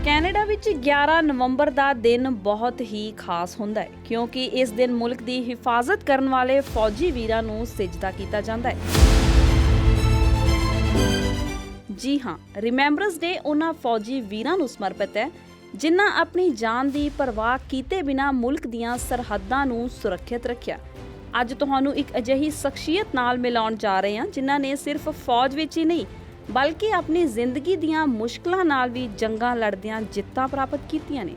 Canada ਵਿੱਚ 11 ਨਵੰਬਰ ਦਾ ਦਿਨ ਬਹੁਤ ਹੀ ਖਾਸ ਹੁੰਦਾ ਹੈ ਕਿਉਂਕਿ ਇਸ ਦਿਨ ਮੁਲਕ ਦੀ ਹਿਫਾਜ਼ਤ ਕਰਨ ਵਾਲੇ ਫੌਜੀ ਵੀਰਾਂ ਨੂੰ ਸਿਜਦਾ ਕੀਤਾ ਜਾਂਦਾ ਹੈ। ਜੀ ਹਾਂ, ਰਿਮੈਂਬਰੈਂਸ ਡੇ ਉਹਨਾਂ ਫੌਜੀ ਵੀਰਾਂ ਨੂੰ ਸਮਰਪਿਤ ਹੈ ਜਿਨ੍ਹਾਂ ਆਪਣੀ ਜਾਨ ਦੀ ਪਰਵਾਹ ਕੀਤੇ ਬਿਨਾਂ ਮੁਲਕ ਦੀਆਂ ਸਰਹੱਦਾਂ ਨੂੰ ਸੁਰੱਖਿਅਤ ਰੱਖਿਆ। ਅੱਜ ਤੁਹਾਨੂੰ ਇੱਕ ਅਜਿਹੀ ਸ਼ਖਸੀਅਤ ਨਾਲ ਮਿਲਾਉਣ ਜਾ ਰਹੇ ਹਾਂ ਜਿਨ੍ਹਾਂ ਨੇ ਸਿਰਫ ਫੌਜ ਵਿੱਚ ਹੀ ਨਹੀਂ ਬਲਕਿ ਆਪਣੀ ਜ਼ਿੰਦਗੀ ਦੀਆਂ ਮੁਸ਼ਕਲਾਂ ਨਾਲ ਵੀ ਜੰਗਾਂ ਲੜਦਿਆਂ ਜਿੱਤਾਂ ਪ੍ਰਾਪਤ ਕੀਤੀਆਂ ਨੇ।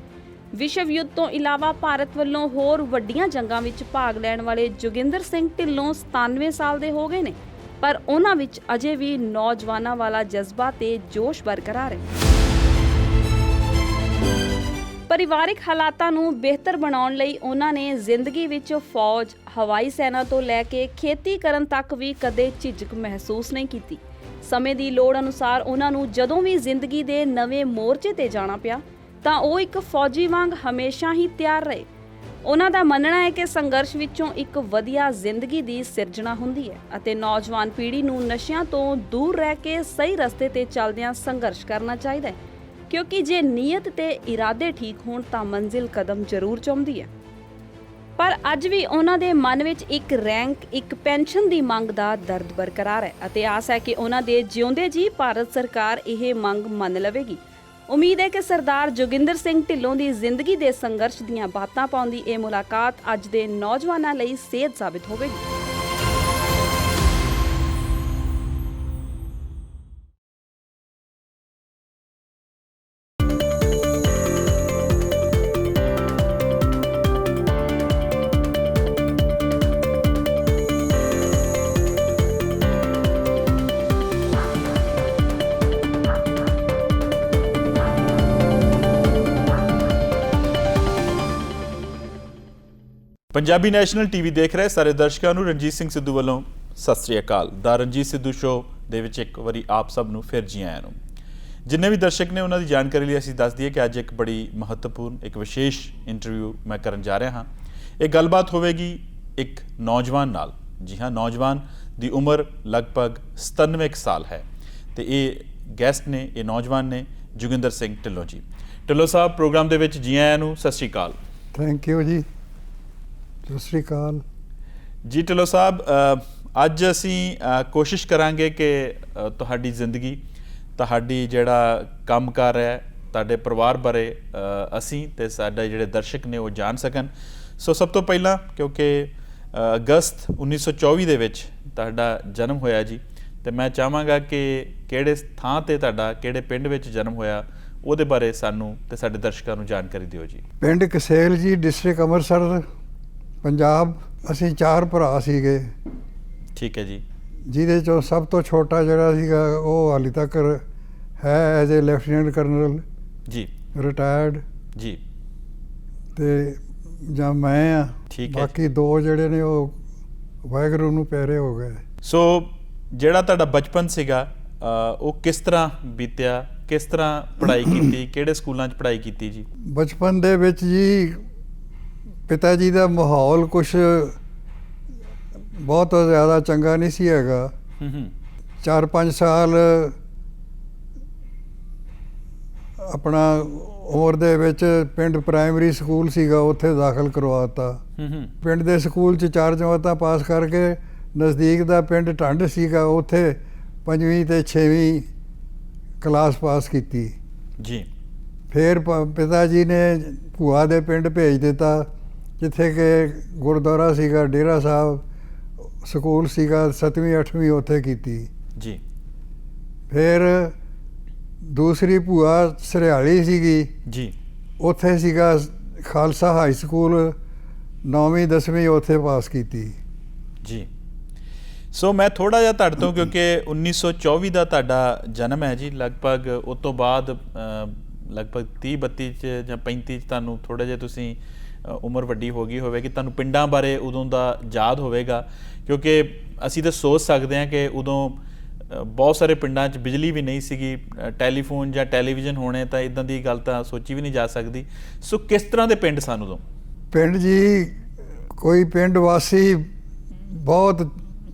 ਵਿਸ਼ਵ ਯੁੱਧ ਤੋਂ ਇਲਾਵਾ ਭਾਰਤ ਵੱਲੋਂ ਹੋਰ ਵੱਡੀਆਂ ਜੰਗਾਂ ਵਿੱਚ ਭਾਗ ਲੈਣ ਵਾਲੇ ਜੋਗਿੰਦਰ ਸਿੰਘ ਢਿੱਲੋਂ 97 ਸਾਲ ਦੇ ਹੋ ਗਏ ਨੇ, ਪਰ ਉਹਨਾਂ ਵਿੱਚ ਅਜੇ ਵੀ ਨੌਜਵਾਨਾਂ ਵਾਲਾ ਜਜ਼ਬਾ ਤੇ ਜੋਸ਼ ਬਰਕਰਾਰ ਹੈ। ਪਰਿਵਾਰਿਕ ਹਾਲਾਤਾਂ ਨੂੰ ਬਿਹਤਰ ਬਣਾਉਣ ਲਈ ਉਹਨਾਂ ਨੇ ਜ਼ਿੰਦਗੀ ਵਿੱਚ ਫੌਜ, ਹਵਾਈ ਸੈਨਾ ਤੋਂ ਲੈ ਕੇ ਖੇਤੀ ਕਰਨ ਤੱਕ ਵੀ ਕਦੇ ਝਿਜਕ ਮਹਿਸੂਸ ਨਹੀਂ ਕੀਤੀ। ਸਮੇਂ ਦੀ ਲੋੜ ਅਨੁਸਾਰ ਉਹਨਾਂ ਨੂੰ ਜਦੋਂ ਵੀ ਜ਼ਿੰਦਗੀ ਦੇ ਨਵੇਂ ਮੋਰਚੇ ਤੇ ਜਾਣਾ ਪਿਆ ਤਾਂ ਉਹ ਇੱਕ ਫੌਜੀ ਵਾਂਗ ਹਮੇਸ਼ਾ ਹੀ ਤਿਆਰ ਰਹੇ। ਉਹਨਾਂ ਦਾ ਮੰਨਣਾ ਹੈ ਕਿ ਸੰਘਰਸ਼ ਵਿੱਚੋਂ ਇੱਕ ਵਧੀਆ ਜ਼ਿੰਦਗੀ ਦੀ ਸਿਰਜਣਾ ਹੁੰਦੀ ਹੈ ਅਤੇ ਨੌਜਵਾਨ ਪੀੜ੍ਹੀ ਨੂੰ ਨਸ਼ਿਆਂ ਤੋਂ ਦੂਰ ਰਹਿ ਕੇ ਸਹੀ ਰਸਤੇ ਤੇ ਚੱਲਦਿਆਂ ਸੰਘਰਸ਼ ਕਰਨਾ ਚਾਹੀਦਾ ਹੈ ਕਿਉਂਕਿ ਜੇ ਨੀਅਤ ਤੇ ਇਰਾਦੇ ਠੀਕ ਹੋਣ ਤਾਂ ਮੰਜ਼ਿਲ ਕਦਮ ਜ਼ਰੂਰ ਚੁੰਮਦੀ ਹੈ। ਪਰ ਅੱਜ ਵੀ ਉਹਨਾਂ ਦੇ ਮਨ ਵਿੱਚ ਇੱਕ ਰੈਂਕ, ਇੱਕ ਪੈਨਸ਼ਨ ਦੀ ਮੰਗ ਦਾ ਦਰਦ ਬਰਕਰਾਰ ਹੈ ਅਤੇ ਆਸ ਹੈ ਕਿ ਉਹਨਾਂ ਦੇ ਜਿਉਂਦੇ ਜੀ ਭਾਰਤ ਸਰਕਾਰ ਇਹ ਮੰਗ ਮੰਨ ਲਵੇਗੀ। ਉਮੀਦ ਹੈ ਕਿ ਸਰਦਾਰ ਜੋਗਿੰਦਰ ਸਿੰਘ ਢਿੱਲੋਂ ਦੀ ਜ਼ਿੰਦਗੀ ਦੇ ਸੰਘਰਸ਼ ਦੀਆਂ ਬਾਤਾਂ ਪਾਉਂਦੀ ਇਹ ਮੁਲਾਕਾਤ ਅੱਜ ਦੇ ਨੌਜਵਾਨਾਂ ਲਈ ਸੇਧ ਸਾਬਿਤ ਹੋਵੇਗੀ। ਪੰਜਾਬੀ ਨੈਸ਼ਨਲ ਟੀਵੀ ਦੇਖ ਰਹੇ ਸਾਰੇ ਦਰਸ਼ਕਾਂ ਨੂੰ ਰਣਜੀਤ ਸਿੰਘ ਸਿੱਧੂ ਵੱਲੋਂ ਸਤਿ ਸ੍ਰੀ ਅਕਾਲ। ਦਾ ਰਣਜੀਤ ਸਿੱਧੂ ਸ਼ੋਅ ਦੇ ਵਿੱਚ ਇੱਕ ਵਾਰੀ ਆਪ ਸਭ ਨੂੰ ਫਿਰ ਜੀ ਆਇਆਂ ਨੂੰ। ਜਿੰਨੇ ਵੀ ਦਰਸ਼ਕ ਨੇ ਉਹਨਾਂ ਦੀ ਜਾਣਕਾਰੀ ਲਈ ਅਸੀਂ ਦੱਸ ਦਈਏ ਕਿ ਅੱਜ ਇੱਕ ਬੜੀ ਮਹੱਤਵਪੂਰਨ, ਇੱਕ ਵਿਸ਼ੇਸ਼ ਇੰਟਰਵਿਊ ਮੈਂ ਕਰਨ ਜਾ ਰਿਹਾ ਹਾਂ। ਇਹ ਗੱਲਬਾਤ ਹੋਵੇਗੀ ਇੱਕ ਨੌਜਵਾਨ ਨਾਲ। ਜੀ ਹਾਂ, ਨੌਜਵਾਨ ਦੀ ਉਮਰ ਲਗਭਗ 97 ਸਾਲ ਹੈ ਤੇ ਇਹ ਗੈਸਟ ਨੇ, ਇਹ ਨੌਜਵਾਨ ਨੇ ਜੋਗਿੰਦਰ ਸਿੰਘ ਢਿੱਲੋਂ ਜੀ। ਢਿੱਲੋਂ ਸਾਹਿਬ ਪ੍ਰੋਗਰਾਮ ਦੇ ਵਿੱਚ ਜੀ ਆਇਆਂ ਨੂੰ, ਸਤਿ ਸ੍ਰੀ ਅਕਾਲ। ਥੈਂਕ ਯੂ ਜੀ, ਸਤਿ ਸ਼੍ਰੀ ਅਕਾਲ ਜੀ। ਢਿੱਲੋਂ ਸਾਹਿਬ, ਅੱਜ ਅਸੀਂ ਕੋਸ਼ਿਸ਼ ਕਰਾਂਗੇ ਕਿ ਤੁਹਾਡੀ ਜ਼ਿੰਦਗੀ, ਤੁਹਾਡੀ ਜਿਹੜਾ ਕੰਮਕਾਰ ਹੈ, ਤੁਹਾਡੇ ਪਰਿਵਾਰ ਬਾਰੇ ਅਸੀਂ ਤੇ ਸਾਡੇ ਜਿਹੜੇ ਦਰਸ਼ਕ ਨੇ ਉਹ ਜਾਣ ਸਕਣ। ਸੋ ਸਭ ਤੋਂ ਪਹਿਲਾਂ, ਕਿਉਂਕਿ ਅਗਸਤ 1924 ਦੇ ਵਿੱਚ ਤੁਹਾਡਾ ਜਨਮ ਹੋਇਆ ਜੀ, ਤੇ ਮੈਂ ਚਾਹਾਂਗਾ ਕਿ ਕਿਹੜੇ ਥਾਂ ਤੇ ਤੁਹਾਡਾ, ਕਿਹੜੇ ਪਿੰਡ ਵਿੱਚ ਜਨਮ ਹੋਇਆ, ਉਹਦੇ ਬਾਰੇ ਸਾਨੂੰ ਤੇ ਸਾਡੇ ਦਰਸ਼ਕਾਂ ਨੂੰ ਜਾਣਕਾਰੀ ਦਿਓ ਜੀ। ਪਿੰਡ ਕਸੇਲ ਜੀ, ਡਿਸਟ੍ਰਿਕਟ ਅੰਮ੍ਰਿਤਸਰ, ਪੰਜਾਬ। ਅਸੀਂ 4 ਭਰਾ ਸੀਗੇ। ਠੀਕ ਹੈ ਜੀ। ਜਿਹਦੇ ਚੋਂ ਸਭ ਤੋਂ ਛੋਟਾ ਜਿਹੜਾ ਸੀਗਾ ਉਹ ਹਾਲੇ ਤੱਕ ਹੈ ਐਜ਼ ਏ ਲੈਫਟੀਨੈਂਟ ਕਰਨਲ ਜੀ, ਰਿਟਾਇਰਡ ਜੀ। ਤੇ ਜਾਂ ਮੈਂ ਆ, ਬਾਕੀ 2 ਜਿਹੜੇ ਨੇ ਉਹ ਵਾਹਿਗੁਰੂ ਨੂੰ ਪਿਆਰੇ ਹੋ ਗਏ। ਸੋ ਜਿਹੜਾ ਤੁਹਾਡਾ ਬਚਪਨ ਸੀਗਾ ਉਹ ਕਿਸ ਤਰ੍ਹਾਂ ਬੀਤਿਆ, ਕਿਸ ਤਰ੍ਹਾਂ ਪੜ੍ਹਾਈ ਕੀਤੀ, ਕਿਹੜੇ ਸਕੂਲਾਂ 'ਚ ਪੜ੍ਹਾਈ ਕੀਤੀ ਜੀ? ਬਚਪਨ ਦੇ ਵਿੱਚ ਜੀ ਪਿਤਾ ਜੀ ਦਾ ਮਾਹੌਲ ਕੁਛ ਬਹੁਤ ਜ਼ਿਆਦਾ ਚੰਗਾ ਨਹੀਂ ਸੀ ਹੈਗਾ। 4-5 ਸਾਲ ਆਪਣਾ ਉਮਰ ਦੇ ਵਿੱਚ ਪਿੰਡ ਪ੍ਰਾਇਮਰੀ ਸਕੂਲ ਸੀਗਾ, ਉੱਥੇ ਦਾਖਲ ਕਰਵਾਤਾ। ਪਿੰਡ ਦੇ ਸਕੂਲ 'ਚ 4 ਜਮਾਤਾਂ ਪਾਸ ਕਰਕੇ ਨਜ਼ਦੀਕ ਦਾ ਪਿੰਡ ਢੰਡ ਸੀਗਾ, ਉੱਥੇ 5ਵੀਂ ਤੇ 6ਵੀਂ ਕਲਾਸ ਪਾਸ ਕੀਤੀ ਜੀ। ਫਿਰ ਪਿਤਾ ਜੀ ਨੇ ਭੂਆ ਦੇ ਪਿੰਡ ਭੇਜ ਦਿੱਤਾ ਜਿੱਥੇ ਕਿ ਗੁਰਦੁਆਰਾ ਸੀਗਾ, ਡੇਰਾ ਸਾਹਿਬ ਸਕੂਲ ਸੀਗਾ। 7ਵੀਂ 8ਵੀਂ ਉੱਥੇ ਕੀਤੀ ਜੀ। ਫਿਰ ਦੂਸਰੀ ਭੂਆ ਸਰਿਆਲੀ ਸੀਗੀ ਜੀ, ਉੱਥੇ ਸੀਗਾ ਖਾਲਸਾ ਹਾਈ ਸਕੂਲ। 9ਵੀਂ 10ਵੀਂ ਉੱਥੇ ਪਾਸ ਕੀਤੀ ਜੀ। ਸੋ ਮੈਂ ਥੋੜ੍ਹਾ ਜਿਹਾ ਤੁਹਾਡੇ ਤੋਂ, ਕਿਉਂਕਿ 1924 ਦਾ ਤੁਹਾਡਾ ਜਨਮ ਹੈ ਜੀ, ਲਗਭਗ ਉਸ ਤੋਂ ਬਾਅਦ ਲਗਭਗ 30-32 'ਚ ਜਾਂ 35 'ਚ ਤੁਹਾਨੂੰ ਥੋੜ੍ਹਾ ਜਿਹਾ ਤੁਸੀਂ ਉਮਰ ਵੱਡੀ ਹੋ ਗਈ ਹੋਵੇਗੀ, ਤੁਹਾਨੂੰ ਪਿੰਡਾਂ ਬਾਰੇ ਉਦੋਂ ਦਾ ਯਾਦ ਹੋਵੇਗਾ, ਕਿਉਂਕਿ ਅਸੀਂ ਤਾਂ ਸੋਚ ਸਕਦੇ ਹਾਂ ਕਿ ਉਦੋਂ ਬਹੁਤ ਸਾਰੇ ਪਿੰਡਾਂ 'ਚ ਬਿਜਲੀ ਵੀ ਨਹੀਂ ਸੀਗੀ, ਟੈਲੀਫੋਨ ਜਾਂ ਟੈਲੀਵਿਜ਼ਨ ਹੋਣੇ ਤਾਂ ਇੱਦਾਂ ਦੀ ਗੱਲ ਤਾਂ ਸੋਚੀ ਵੀ ਨਹੀਂ ਜਾ ਸਕਦੀ। ਸੋ ਕਿਸ ਤਰ੍ਹਾਂ ਦੇ ਪਿੰਡ ਸਨ ਉਦੋਂ? ਪਿੰਡ ਜੀ, ਕੋਈ ਪਿੰਡ ਵਾਸੀ ਬਹੁਤ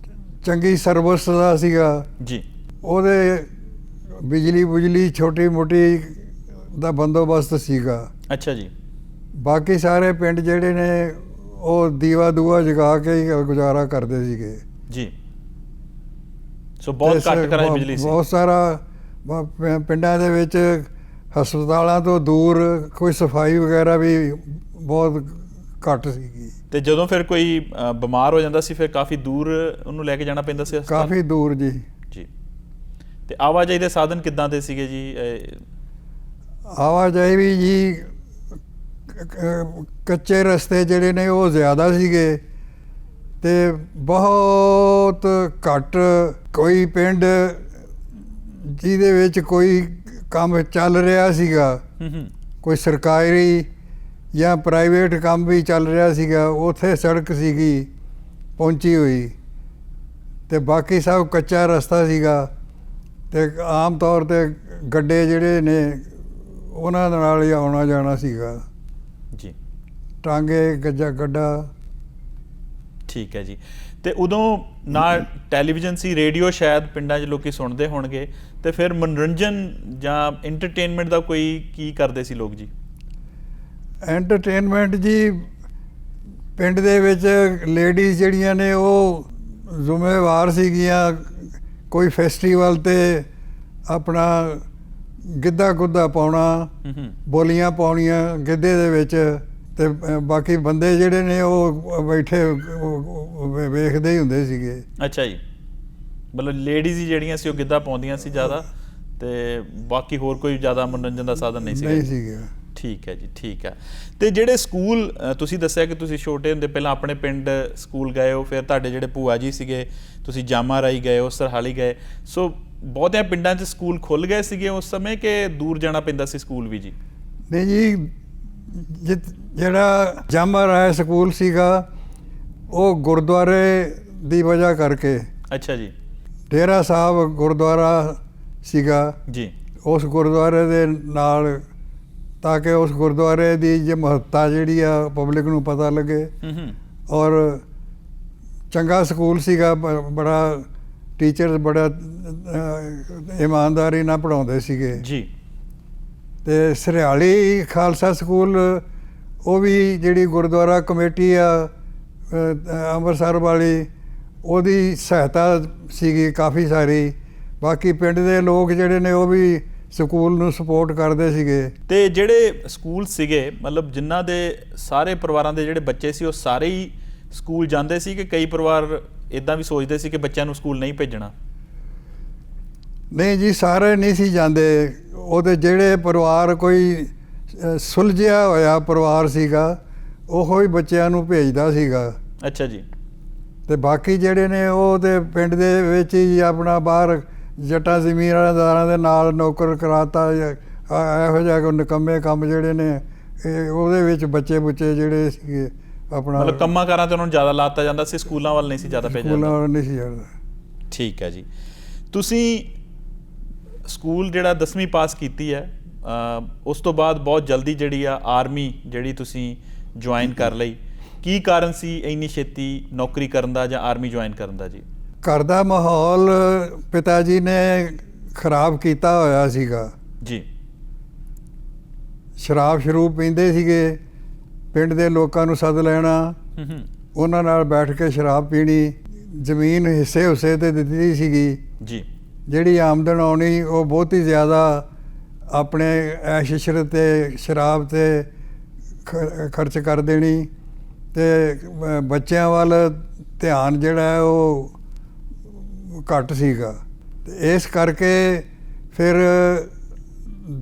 ਚੰਗੀ ਸਰਵਿਸ ਦਾ ਸੀਗਾ ਜੀ। ਉਹਦੇ ਬਿਜਲੀ ਬੁਜਲੀ ਛੋਟੀ ਮੋਟੀ ਦਾ ਬੰਦੋਬਸਤ ਸੀਗਾ। ਅੱਛਾ ਜੀ। ਬਾਕੀ ਸਾਰੇ ਪਿੰਡ ਜਿਹੜੇ ਨੇ ਉਹ ਦੀਵਾ ਦੂਆ ਜਗਾ ਕੇ ਹੀ ਗੁਜ਼ਾਰਾ ਕਰਦੇ ਸੀਗੇ ਜੀ। ਸੋ ਬਹੁਤ ਘੱਟ ਘਰਾਂ 'ਚ ਬਿਜਲੀ ਸੀ। ਬਹੁਤ ਸਾਰਾ ਪਿੰਡਾਂ ਦੇ ਵਿੱਚ ਹਸਪਤਾਲਾਂ ਤੋਂ ਦੂਰ ਕੋਈ ਸਫਾਈ ਵਗੈਰਾ ਵੀ ਬਹੁਤ ਘੱਟ ਸੀਗੀ। ਤੇ ਜਦੋਂ ਫਿਰ ਕੋਈ ਬਿਮਾਰ ਹੋ ਜਾਂਦਾ ਸੀ ਫਿਰ ਕਾਫੀ ਦੂਰ ਉਹਨੂੰ ਲੈ ਕੇ ਜਾਣਾ ਪੈਂਦਾ ਸੀ ਹਸਪਤਾਲ? ਕਾਫੀ ਦੂਰ ਜੀ। ਜੀ। ਤੇ ਆਵਾਜਾਈ ਦੇ ਸਾਧਨ ਕਿੱਦਾਂ ਦੇ ਸੀਗੇ ਜੀ? ਆਵਾਜਾਈ ਵੀ ਜੀ ਕੱਚੇ ਰਸਤੇ ਜਿਹੜੇ ਨੇ ਉਹ ਜ਼ਿਆਦਾ ਸੀਗੇ ਤੇ ਬਹੁਤ ਘੱਟ ਕੋਈ ਪਿੰਡ ਜਿਹਦੇ ਵਿੱਚ ਕੋਈ ਕੰਮ ਚੱਲ ਰਿਹਾ ਸੀਗਾ, ਕੋਈ ਸਰਕਾਰੀ ਜਾਂ ਪ੍ਰਾਈਵੇਟ ਕੰਮ ਵੀ ਚੱਲ ਰਿਹਾ ਸੀਗਾ, ਉੱਥੇ ਸੜਕ ਸੀਗੀ ਪਹੁੰਚੀ ਹੋਈ ਤੇ ਬਾਕੀ ਸਭ ਕੱਚਾ ਰਸਤਾ ਸੀਗਾ ਤੇ ਆਮ ਤੌਰ 'ਤੇ ਗੱਡੇ ਜਿਹੜੇ ਨੇ ਉਹਨਾਂ ਨਾਲ ਹੀ ਆਉਣਾ ਜਾਣਾ ਸੀਗਾ ਜੀ। ਟਾਂਗੇ ਗੱਡਾ। ਠੀਕ ਹੈ ਜੀ। ਤੇ ਉਦੋਂ ਨਾ ਟੈਲੀਵਿਜ਼ਨ ਸੀ, ਰੇਡੀਓ ਸ਼ਾਇਦ ਪਿੰਡਾਂ 'ਚ ਲੋਕੀ ਸੁਣਦੇ ਹੋਣਗੇ, ਤੇ ਫਿਰ ਮਨੋਰੰਜਨ ਜਾਂ ਐਂਟਰਟੇਨਮੈਂਟ ਦਾ ਕੋਈ ਕੀ ਕਰਦੇ ਸੀ ਲੋਕ ਜੀ? ਐਂਟਰਟੇਨਮੈਂਟ ਜੀ ਪਿੰਡ ਦੇ ਵਿੱਚ ਲੇਡੀਜ਼ ਜਿਹੜੀਆਂ ਨੇ ਉਹ ਜ਼ਿੰਮੇਵਾਰ ਸੀਗੀਆਂ ਕੋਈ ਫੈਸਟੀਵਲ 'ਤੇ ਆਪਣਾ ਗਿੱਧਾ ਗੁੱਧਾ ਪਾਉਣਾ, ਬੋਲੀਆਂ ਪਾਉਣੀਆਂ ਗਿੱਧੇ ਦੇ ਵਿੱਚ, ਤੇ ਬਾਕੀ ਬੰਦੇ ਜਿਹੜੇ ਨੇ ਉਹ ਬੈਠੇ ਵੇਖਦੇ ਹੀ ਹੁੰਦੇ ਸੀਗੇ। ਅੱਛਾ ਜੀ। ਮਤਲਬ ਲੇਡੀਜ਼ ਹੀ ਜਿਹੜੀਆਂ ਸੀ ਉਹ ਗਿੱਧਾ ਪਾਉਂਦੀਆਂ ਸੀ ਜ਼ਿਆਦਾ, ਤੇ ਬਾਕੀ ਹੋਰ ਕੋਈ ਜ਼ਿਆਦਾ ਮਨੋਰੰਜਨ ਦਾ ਸਾਧਨ ਨਹੀਂ ਸੀਗਾ। ਠੀਕ ਹੈ ਜੀ, ਠੀਕ ਹੈ। ਤੇ ਜਿਹੜੇ ਸਕੂਲ ਤੁਸੀਂ ਦੱਸਿਆ ਕਿ ਤੁਸੀਂ ਛੋਟੇ ਹੁੰਦੇ ਪਹਿਲਾਂ ਆਪਣੇ ਪਿੰਡ ਸਕੂਲ ਗਏ ਹੋ, ਫਿਰ ਤੁਹਾਡੇ ਜਿਹੜੇ ਭੂਆ ਜੀ ਸੀਗੇ ਤੁਸੀਂ ਜਾਮਾ ਰਾਈ ਗਏ ਹੋ, ਸਰਹਾਲੀ ਗਏ, ਸੋ ਬਹੁਤਿਆਂ ਪਿੰਡਾਂ 'ਚ ਸਕੂਲ ਖੁੱਲ੍ਹ ਗਏ ਸੀਗੇ ਉਸ ਸਮੇਂ ਕਿ ਦੂਰ ਜਾਣਾ ਪੈਂਦਾ ਸੀ ਸਕੂਲ ਵੀ ਜੀ? ਨਹੀਂ ਜੀ, ਜਿਹੜਾ ਜਾਮਾ ਰਾਏ ਸਕੂਲ ਸੀਗਾ ਉਹ ਗੁਰਦੁਆਰੇ ਦੀ ਵਜ੍ਹਾ ਕਰਕੇ। ਅੱਛਾ ਜੀ। ਡੇਰਾ ਸਾਹਿਬ ਗੁਰਦੁਆਰਾ ਸੀਗਾ ਜੀ, ਉਸ ਗੁਰਦੁਆਰੇ ਦੇ ਨਾਲ, ਤਾਂ ਕਿ ਉਸ ਗੁਰਦੁਆਰੇ ਦੀ ਜੇ ਮਹੱਤਤਾ ਜਿਹੜੀ ਆ ਪਬਲਿਕ ਨੂੰ ਪਤਾ ਲੱਗੇ। ਔਰ ਚੰਗਾ ਸਕੂਲ ਸੀਗਾ, ਬੜਾ ਟੀਚਰ ਬੜਾ ਇਮਾਨਦਾਰੀ ਨਾਲ ਪੜ੍ਹਾਉਂਦੇ ਸੀਗੇ ਜੀ। ਤੇ ਸਰਹਾਲੀ ਖਾਲਸਾ ਸਕੂਲ ਉਹ ਵੀ ਜਿਹੜੀ ਗੁਰਦੁਆਰਾ ਕਮੇਟੀ ਆ ਅੰਮ੍ਰਿਤਸਰ ਵਾਲੀ, ਉਹਦੀ ਸਹਾਇਤਾ ਸੀਗੀ ਕਾਫੀ ਸਾਰੀ। ਬਾਕੀ ਪਿੰਡ ਦੇ ਲੋਕ ਜਿਹੜੇ ਨੇ ਉਹ ਵੀ ਸਕੂਲ ਨੂੰ ਸਪੋਰਟ ਕਰਦੇ ਸੀਗੇ। ਤੇ ਜਿਹੜੇ ਸਕੂਲ ਸੀਗੇ ਮਤਲਬ ਜਿਨ੍ਹਾਂ ਦੇ ਸਾਰੇ ਪਰਿਵਾਰਾਂ ਦੇ ਜਿਹੜੇ ਬੱਚੇ ਸੀ ਉਹ ਸਾਰੇ ਹੀ ਸਕੂਲ ਜਾਂਦੇ ਸੀ ਕਿ ਕਈ ਪਰਿਵਾਰ ਇੱਦਾਂ ਵੀ ਸੋਚਦੇ ਸੀ ਕਿ ਬੱਚਿਆਂ ਨੂੰ ਸਕੂਲ ਨਹੀਂ ਭੇਜਣਾ? ਨਹੀਂ ਜੀ, ਸਾਰੇ ਨਹੀਂ ਸੀ ਜਾਂਦੇ। ਉਹਦੇ ਜਿਹੜੇ ਪਰਿਵਾਰ ਕੋਈ ਸੁਲਝਿਆ ਹੋਇਆ ਪਰਿਵਾਰ ਸੀਗਾ ਉਹੋ ਹੀ ਬੱਚਿਆਂ ਨੂੰ ਭੇਜਦਾ ਸੀਗਾ। ਅੱਛਾ ਜੀ। ਤੇ ਬਾਕੀ ਜਿਹੜੇ ਨੇ ਉਹ ਤੇ ਪਿੰਡ ਦੇ ਵਿੱਚ ਹੀ ਆਪਣਾ ਬਾਹਰ ਜੱਟਾਂ ਜ਼ਮੀਨਦਾਰਾਂ ਦੇ ਨਾਲ ਨੌਕਰ ਕਰਾਤਾ, ਇਹੋ ਜਿਹਾ ਨਿਕੰਮੇ ਕੰਮ ਜਿਹੜੇ ਨੇ ਉਹਦੇ ਵਿੱਚ ਬੱਚੇ ਬੁੱਚੇ ਜਿਹੜੇ ਸੀਗੇ ਆਪਣਾ ਮਤਲਬ ਕੰਮਾਂ ਕਾਰਾਂ 'ਤੇ ਉਹਨਾਂ ਨੂੰ ਜ਼ਿਆਦਾ ਲਾਤਾ ਜਾਂਦਾ ਸੀ, ਸਕੂਲਾਂ ਵੱਲ ਨਹੀਂ ਸੀ ਜ਼ਿਆਦਾ ਭੇਜਿਆ? ਸਕੂਲਾਂ ਵੱਲ ਨਹੀਂ ਸੀ ਜਾਂਦਾ। ਠੀਕ ਹੈ ਜੀ। ਤੁਸੀਂ ਸਕੂਲ ਜਿਹੜਾ 10ਵੀਂ ਪਾਸ ਕੀਤੀ ਹੈ, ਉਸ ਤੋਂ ਬਾਅਦ ਬਹੁਤ ਜਲਦੀ ਜਿਹੜੀ ਆ ਆਰਮੀ ਜਿਹੜੀ ਤੁਸੀਂ ਜੁਆਇਨ ਕਰ ਲਈ, ਕੀ ਕਾਰਨ ਸੀ ਇੰਨੀ ਛੇਤੀ ਨੌਕਰੀ ਕਰਨ ਦਾ ਜਾਂ ਆਰਮੀ ਜੁਆਇਨ ਕਰਨ ਦਾ ਜੀ? ਘਰ ਦਾ ਮਾਹੌਲ ਪਿਤਾ ਜੀ ਨੇ ਖਰਾਬ ਕੀਤਾ ਹੋਇਆ ਸੀਗਾ ਜੀ। ਸ਼ਰਾਬ ਸ਼ਰੂਬ ਪੀਂਦੇ ਸੀਗੇ, ਪਿੰਡ ਦੇ ਲੋਕਾਂ ਨੂੰ ਸੱਦ ਲੈਣਾ, ਉਹਨਾਂ ਨਾਲ ਬੈਠ ਕੇ ਸ਼ਰਾਬ ਪੀਣੀ, ਜ਼ਮੀਨ ਹਿੱਸੇ ਹੁੱਸੇ ਤੇ ਦਿੱਤੀ ਸੀਗੀ ਜੀ। ਜਿਹੜੀ ਆਮਦਨ ਆਉਣੀ ਉਹ ਬਹੁਤੀ ਜ਼ਿਆਦਾ ਆਪਣੇ ਐਸ਼ ਇਸ਼ਰਤ ਤੇ ਸ਼ਰਾਬ ਤੇ ਖਰਚ ਕਰ ਦੇਣੀ, ਤੇ ਬੱਚਿਆਂ ਵੱਲ ਧਿਆਨ ਜਿਹੜਾ ਉਹ ਘੱਟ ਸੀਗਾ। ਤੇ ਇਸ ਕਰਕੇ ਫਿਰ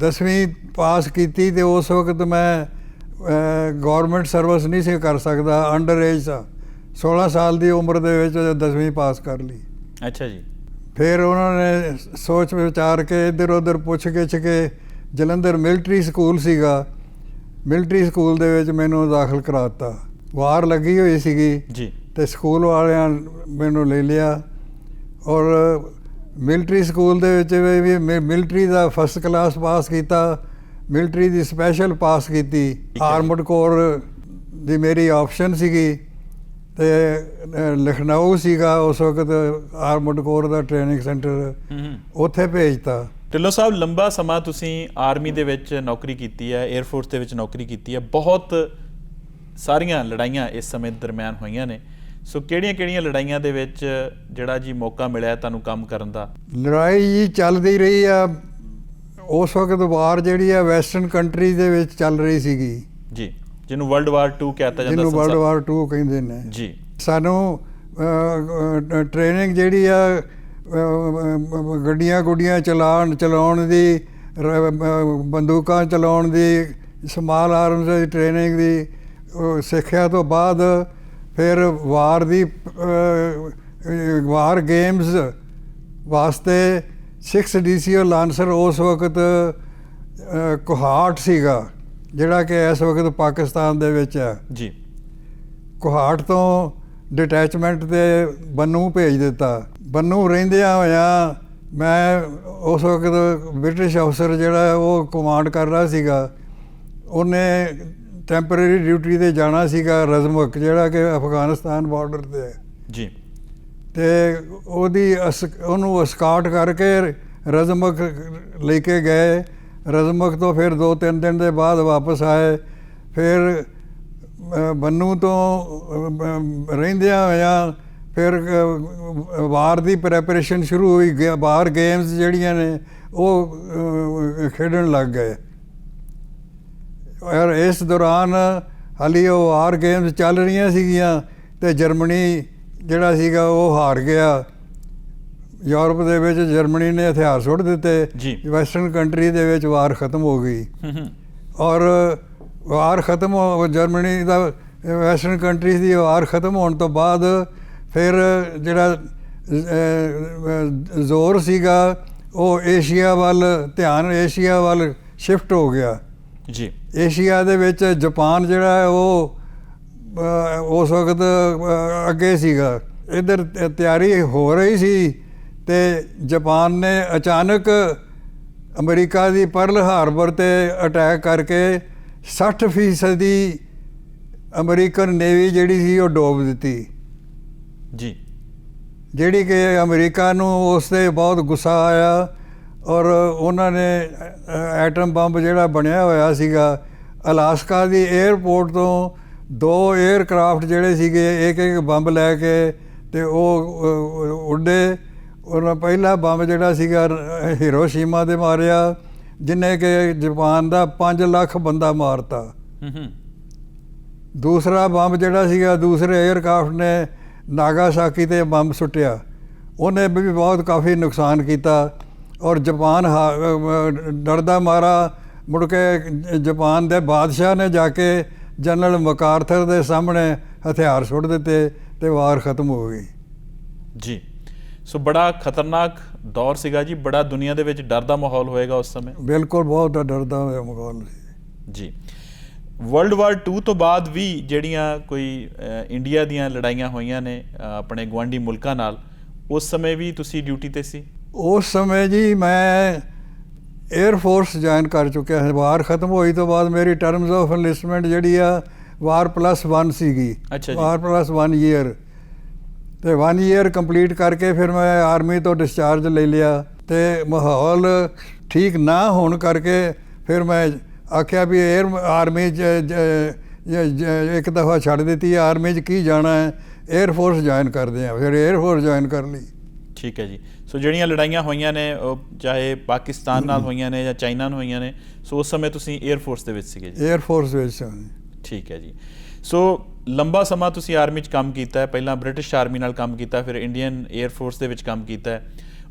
10ਵੀਂ ਪਾਸ ਕੀਤੀ ਤੇ ਉਸ ਵਕਤ ਮੈਂ ਗੌਰਮੈਂਟ ਸਰਵਿਸ ਨਹੀਂ ਸੀ ਕਰ ਸਕਦਾ, ਅੰਡਰ ਏਜ ਸਾਂ, 16 ਸਾਲ ਦੀ ਉਮਰ ਦੇ ਵਿੱਚ 10ਵੀਂ ਪਾਸ ਕਰ ਲਈ। ਅੱਛਾ ਜੀ। ਫਿਰ ਉਹਨਾਂ ਨੇ ਸੋਚ ਵਿਚਾਰ ਕੇ ਇੱਧਰ ਉੱਧਰ ਪੁੱਛ ਗਿੱਛ ਕੇ ਜਲੰਧਰ ਮਿਲਟਰੀ ਸਕੂਲ ਸੀਗਾ, ਮਿਲਟਰੀ ਸਕੂਲ ਦੇ ਵਿੱਚ ਮੈਨੂੰ ਦਾਖਲ ਕਰਾ ਦਿੱਤਾ। ਵਾਰ ਲੱਗੀ ਹੋਈ ਸੀਗੀ ਜੀ, ਤੇ ਸਕੂਲ ਵਾਲਿਆਂ ਮੈਨੂੰ ਲੈ ਲਿਆ। ਔਰ ਮਿਲਟਰੀ ਸਕੂਲ ਦੇ ਵਿੱਚ ਵੀ ਮਿਲਟਰੀ ਦਾ ਫਸਟ ਕਲਾਸ ਪਾਸ ਕੀਤਾ, ਮਿਲਟਰੀ ਦੀ ਸਪੈਸ਼ਲ ਪਾਸ ਕੀਤੀ। ਆਰਮਡ ਕੋਰ ਦੀ ਮੇਰੀ ਆਪਸ਼ਨ ਸੀਗੀ, ਤੇ ਲਖਨਊ ਸੀਗਾ ਉਸ ਵਕਤ ਆਰਮਡ ਕੋਰ ਦਾ ਟ੍ਰੇਨਿੰਗ ਸੈਂਟਰ, ਉੱਥੇ ਭੇਜਤਾ। ਢਿੱਲੋਂ ਸਾਹਿਬ, ਲੰਬਾ ਸਮਾਂ ਤੁਸੀਂ ਆਰਮੀ ਦੇ ਵਿੱਚ ਨੌਕਰੀ ਕੀਤੀ ਹੈ, 에ਅਰ ਫੋਰਸ ਦੇ ਵਿੱਚ ਨੌਕਰੀ ਕੀਤੀ ਹੈ, ਬਹੁਤ ਸਾਰੀਆਂ ਲੜਾਈਆਂ ਇਸ ਸਮੇਂ ਦਰਮਿਆਨ ਹੋਈਆਂ ਨੇ। ਸੋ ਕਿਹੜੀਆਂ ਲੜਾਈਆਂ ਦੇ ਵਿੱਚ ਜਿਹੜਾ ਜੀ ਮੌਕਾ ਮਿਲਿਆ ਤੁਹਾਨੂੰ ਕੰਮ ਕਰਨ ਦਾ? ਲੜਾਈ ਜੀ ਚੱਲਦੀ ਰਹੀ ਆ। ਉਸ ਵਕਤ ਵਾਰ ਜਿਹੜੀ ਆ ਵੈਸਟਰਨ ਕੰਟਰੀ ਦੇ ਵਿੱਚ ਚੱਲ ਰਹੀ ਸੀਗੀ ਜੀ, ਜਿਹਨੂੰ ਵਰਲਡ ਵਾਰ 2 ਕਹਿਤਾ ਜਾਂਦਾ। ਜਿਹਨੂੰ ਵਰਲਡ ਵਾਰ 2 ਕਹਿੰਦੇ ਨੇ ਜੀ। ਸਾਨੂੰ ਟ੍ਰੇਨਿੰਗ ਜਿਹੜੀ ਆ ਗੱਡੀਆਂ ਚਲਾਉਣ ਦੀ, ਬੰਦੂਕਾਂ ਚਲਾਉਣ ਦੀ, ਸਮਾਲ ਆਰਮਸ ਦੀ ਟ੍ਰੇਨਿੰਗ ਦੀ ਸਿੱਖਿਆ ਤੋਂ ਬਾਅਦ ਫਿਰ ਵਾਰ ਗੇਮਸ ਵਾਸਤੇ 6 DCO ਲਾਂਸਰ ਉਸ ਵਕਤ ਕੋਹਾਟ ਸੀਗਾ, ਜਿਹੜਾ ਕਿ ਇਸ ਵਕਤ ਪਾਕਿਸਤਾਨ ਦੇ ਵਿੱਚ ਹੈ ਜੀ। ਕੋਹਾਟ ਤੋਂ ਡਿਟੈਚਮੈਂਟ ਤੇ ਬੰਨੂ ਭੇਜ ਦਿੱਤਾ। ਬੰਨੂ ਰਹਿੰਦਿਆਂ ਹੋਇਆਂ ਮੈਂ ਉਸ ਵਕਤ ਬ੍ਰਿਟਿਸ਼ ਅਫਸਰ ਜਿਹੜਾ ਉਹ ਕਮਾਂਡ ਕਰ ਰਿਹਾ ਸੀਗਾ, ਉਹਨੇ ਟੈਂਪਰੇਰੀ ਡਿਊਟੀ 'ਤੇ ਜਾਣਾ ਸੀਗਾ ਰਜ਼ਮੁਖ, ਜਿਹੜਾ ਕਿ ਅਫਗਾਨਿਸਤਾਨ ਬਾਰਡਰ 'ਤੇ ਹੈ ਜੀ। ਅਤੇ ਉਹਨੂੰ ਅਸਕਾਟ ਕਰਕੇ ਰਜ਼ਮੁਖ ਲੈ ਕੇ ਗਏ। ਰਜ਼ਮੁਖ ਤੋਂ ਫਿਰ 2-3 ਦਿਨ ਦੇ ਬਾਅਦ ਵਾਪਸ ਆਏ। ਫਿਰ ਬੰਨੂ ਤੋਂ ਰਹਿੰਦਿਆਂ ਹੋਇਆਂ ਫਿਰ ਵਾਰ ਦੀ ਪ੍ਰੈਪਰੇਸ਼ਨ ਸ਼ੁਰੂ ਹੋਈ। ਵਾਰ ਗੇਮਸ ਜਿਹੜੀਆਂ ਨੇ ਉਹ ਖੇਡਣ ਲੱਗ ਗਏ। ਔਰ ਇਸ ਦੌਰਾਨ ਹਾਲੀ ਉਹ ਵਾਰ ਗੇਮਸ ਚੱਲ ਰਹੀਆਂ ਸੀਗੀਆਂ ਅਤੇ ਜਰਮਨੀ ਜਿਹੜਾ ਸੀਗਾ ਉਹ ਹਾਰ ਗਿਆ। ਯੂਰਪ ਦੇ ਵਿੱਚ ਜਰਮਨੀ ਨੇ ਹਥਿਆਰ ਸੁੱਟ ਦਿੱਤੇ। ਵੈਸਟਰਨ ਕੰਟਰੀ ਦੇ ਵਿੱਚ ਵਾਰ ਖਤਮ ਹੋ ਗਈ। ਔਰ ਵਾਰ ਖਤਮ ਜਰਮਨੀ ਦਾ ਵੈਸਟਰਨ ਕੰਟਰੀਜ਼ ਦੀ ਵਾਰ ਖਤਮ ਹੋਣ ਤੋਂ ਬਾਅਦ ਫਿਰ ਜਿਹੜਾ ਜ਼ੋਰ ਸੀਗਾ ਉਹ ਏਸ਼ੀਆ ਵੱਲ, ਧਿਆਨ ਏਸ਼ੀਆ ਵੱਲ ਸ਼ਿਫਟ ਹੋ ਗਿਆ ਜੀ। ਏਸ਼ੀਆ ਦੇ ਵਿੱਚ ਜਾਪਾਨ ਜਿਹੜਾ ਹੈ ਉਹ ਉਸ ਵਕਤ ਅੱਗੇ ਸੀਗਾ। ਇੱਧਰ ਤਿਆਰੀ ਹੋ ਰਹੀ ਸੀ ਅਤੇ ਜਾਪਾਨ ਨੇ ਅਚਾਨਕ ਅਮਰੀਕਾ ਦੀ ਪਰਲ ਹਾਰਬਰ 'ਤੇ ਅਟੈਕ ਕਰਕੇ 60% ਦੀ ਅਮਰੀਕਨ ਨੇਵੀ ਜਿਹੜੀ ਸੀ ਉਹ ਡੋਬ ਦਿੱਤੀ ਜੀ, ਜਿਹੜੀ ਕਿ ਅਮਰੀਕਾ ਨੂੰ ਉਸ 'ਤੇ ਬਹੁਤ ਗੁੱਸਾ ਆਇਆ। ਔਰ ਉਹਨਾਂ ਨੇ ਐਟਮ ਬੰਬ ਜਿਹੜਾ ਬਣਿਆ ਹੋਇਆ ਸੀਗਾ, ਅਲਾਸਕਾ ਦੀ ਏਅਰਪੋਰਟ ਤੋਂ 2 ਏਅਰਕ੍ਰਾਫਟ ਜਿਹੜੇ ਸੀਗੇ ਇੱਕ ਬੰਬ ਲੈ ਕੇ ਅਤੇ ਉਹ ਉੱਡੇ। ਉਹਨਾਂ ਪਹਿਲਾ ਬੰਬ ਜਿਹੜਾ ਸੀਗਾ ਹੀਰੋਸ਼ੀਮਾ 'ਤੇ ਮਾਰਿਆ, ਜਿਹਨੇ ਕਿ ਜਾਪਾਨ ਦਾ 5 ਲੱਖ ਬੰਦਾ ਮਾਰਤਾ। ਦੂਸਰਾ ਬੰਬ ਜਿਹੜਾ ਸੀਗਾ, ਦੂਸਰੇ ਏਅਰਕ੍ਰਾਫਟ ਨੇ ਨਾਗਾਸਾਕੀ 'ਤੇ ਬੰਬ ਸੁੱਟਿਆ, ਉਹਨੇ ਵੀ ਬਹੁਤ ਕਾਫੀ ਨੁਕਸਾਨ ਕੀਤਾ। ਔਰ ਜਾਪਾਨ ਡਰਦਾ ਮਾਰਾ ਮੁੜ ਕੇ ਜਾਪਾਨ ਦੇ ਬਾਦਸ਼ਾਹ ਨੇ ਜਾ ਕੇ ਜਨਰਲ ਮਕਾਰਥਰ ਦੇ ਸਾਹਮਣੇ ਹਥਿਆਰ ਸੁੱਟ ਦਿੱਤੇ ਅਤੇ ਵਾਰ ਖਤਮ ਹੋ ਗਈ ਜੀ। ਸੋ ਬੜਾ ਖਤਰਨਾਕ ਦੌਰ ਸੀਗਾ ਜੀ, ਬੜਾ ਦੁਨੀਆ ਦੇ ਵਿੱਚ ਡਰ ਦਾ ਮਾਹੌਲ ਹੋਏਗਾ ਉਸ ਸਮੇਂ। ਬਿਲਕੁਲ ਬਹੁਤ ਡਰਦਾ ਹੋਇਆ ਮਾਹੌਲ ਸੀ ਜੀ। ਵਰਲਡ ਵਾਰ 2 ਤੋਂ ਬਾਅਦ ਵੀ ਜਿਹੜੀਆਂ ਕੋਈ ਇੰਡੀਆ ਦੀਆਂ ਲੜਾਈਆਂ ਹੋਈਆਂ ਨੇ ਆਪਣੇ ਗੁਆਂਢੀ ਮੁਲਕਾਂ ਨਾਲ, ਉਸ ਸਮੇਂ ਵੀ ਤੁਸੀਂ ਡਿਊਟੀ 'ਤੇ ਸੀ? ਉਸ ਸਮੇਂ ਜੀ ਮੈਂ ਏਅਰ ਫੋਰਸ ਜੁਆਇਨ ਕਰ ਚੁੱਕਿਆ ਹੈ। ਵਾਰ ਖਤਮ ਹੋਈ ਤੋਂ ਬਾਅਦ ਮੇਰੀ ਟਰਮਸ ਆਫ ਐਨਲਿਸਟਮੈਂਟ ਜਿਹੜੀ ਆ ਵਾਰ +1 ਸੀਗੀ। ਅੱਛਾ ਜੀ। ਵਾਰ +1 ਈਅਰ, ਅਤੇ 1 ਈਅਰ ਕੰਪਲੀਟ ਕਰਕੇ ਫਿਰ ਮੈਂ ਆਰਮੀ ਤੋਂ ਡਿਸਚਾਰਜ ਲੈ ਲਿਆ। ਅਤੇ ਮਾਹੌਲ ਠੀਕ ਨਾ ਹੋਣ ਕਰਕੇ ਫਿਰ ਮੈਂ ਆਖਿਆ ਵੀ ਆਰਮੀ 'ਚ ਇੱਕ ਦਫਾ ਛੱਡ ਦਿੱਤੀ, ਆਰਮੀ 'ਚ ਕੀ ਜਾਣਾ ਹੈ, ਏਅਰ ਫੋਰਸ ਜੁਆਇਨ ਕਰਦੇ ਹਾਂ। ਫਿਰ ਏਅਰ ਫੋਰਸ ਜੁਆਇਨ ਕਰ ਲਈ। ਠੀਕ ਹੈ ਜੀ। ਸੋ ਜਿਹੜੀਆਂ ਲੜਾਈਆਂ ਹੋਈਆਂ ਨੇ ਉਹ ਚਾਹੇ ਪਾਕਿਸਤਾਨ ਨਾਲ ਹੋਈਆਂ ਨੇ ਜਾਂ ਚਾਈਨਾ ਨਾਲ ਹੋਈਆਂ ਨੇ, ਸੋ ਉਸ ਸਮੇਂ ਤੁਸੀਂ ਏਅਰ ਫੋਰਸ ਦੇ ਵਿੱਚ ਸੀਗੇ ਜੀ? ਏਅਰ ਫੋਰਸ ਵਿੱਚ। ਠੀਕ ਹੈ ਜੀ। ਸੋ ਲੰਬਾ ਸਮਾਂ ਤੁਸੀਂ ਆਰਮੀ 'ਚ ਕੰਮ ਕੀਤਾ ਹੈ, ਪਹਿਲਾਂ ਬ੍ਰਿਟਿਸ਼ ਆਰਮੀ ਨਾਲ ਕੰਮ ਕੀਤਾ, ਫਿਰ ਇੰਡੀਅਨ ਏਅਰ ਫੋਰਸ ਦੇ ਵਿੱਚ ਕੰਮ ਕੀਤਾ ਹੈ।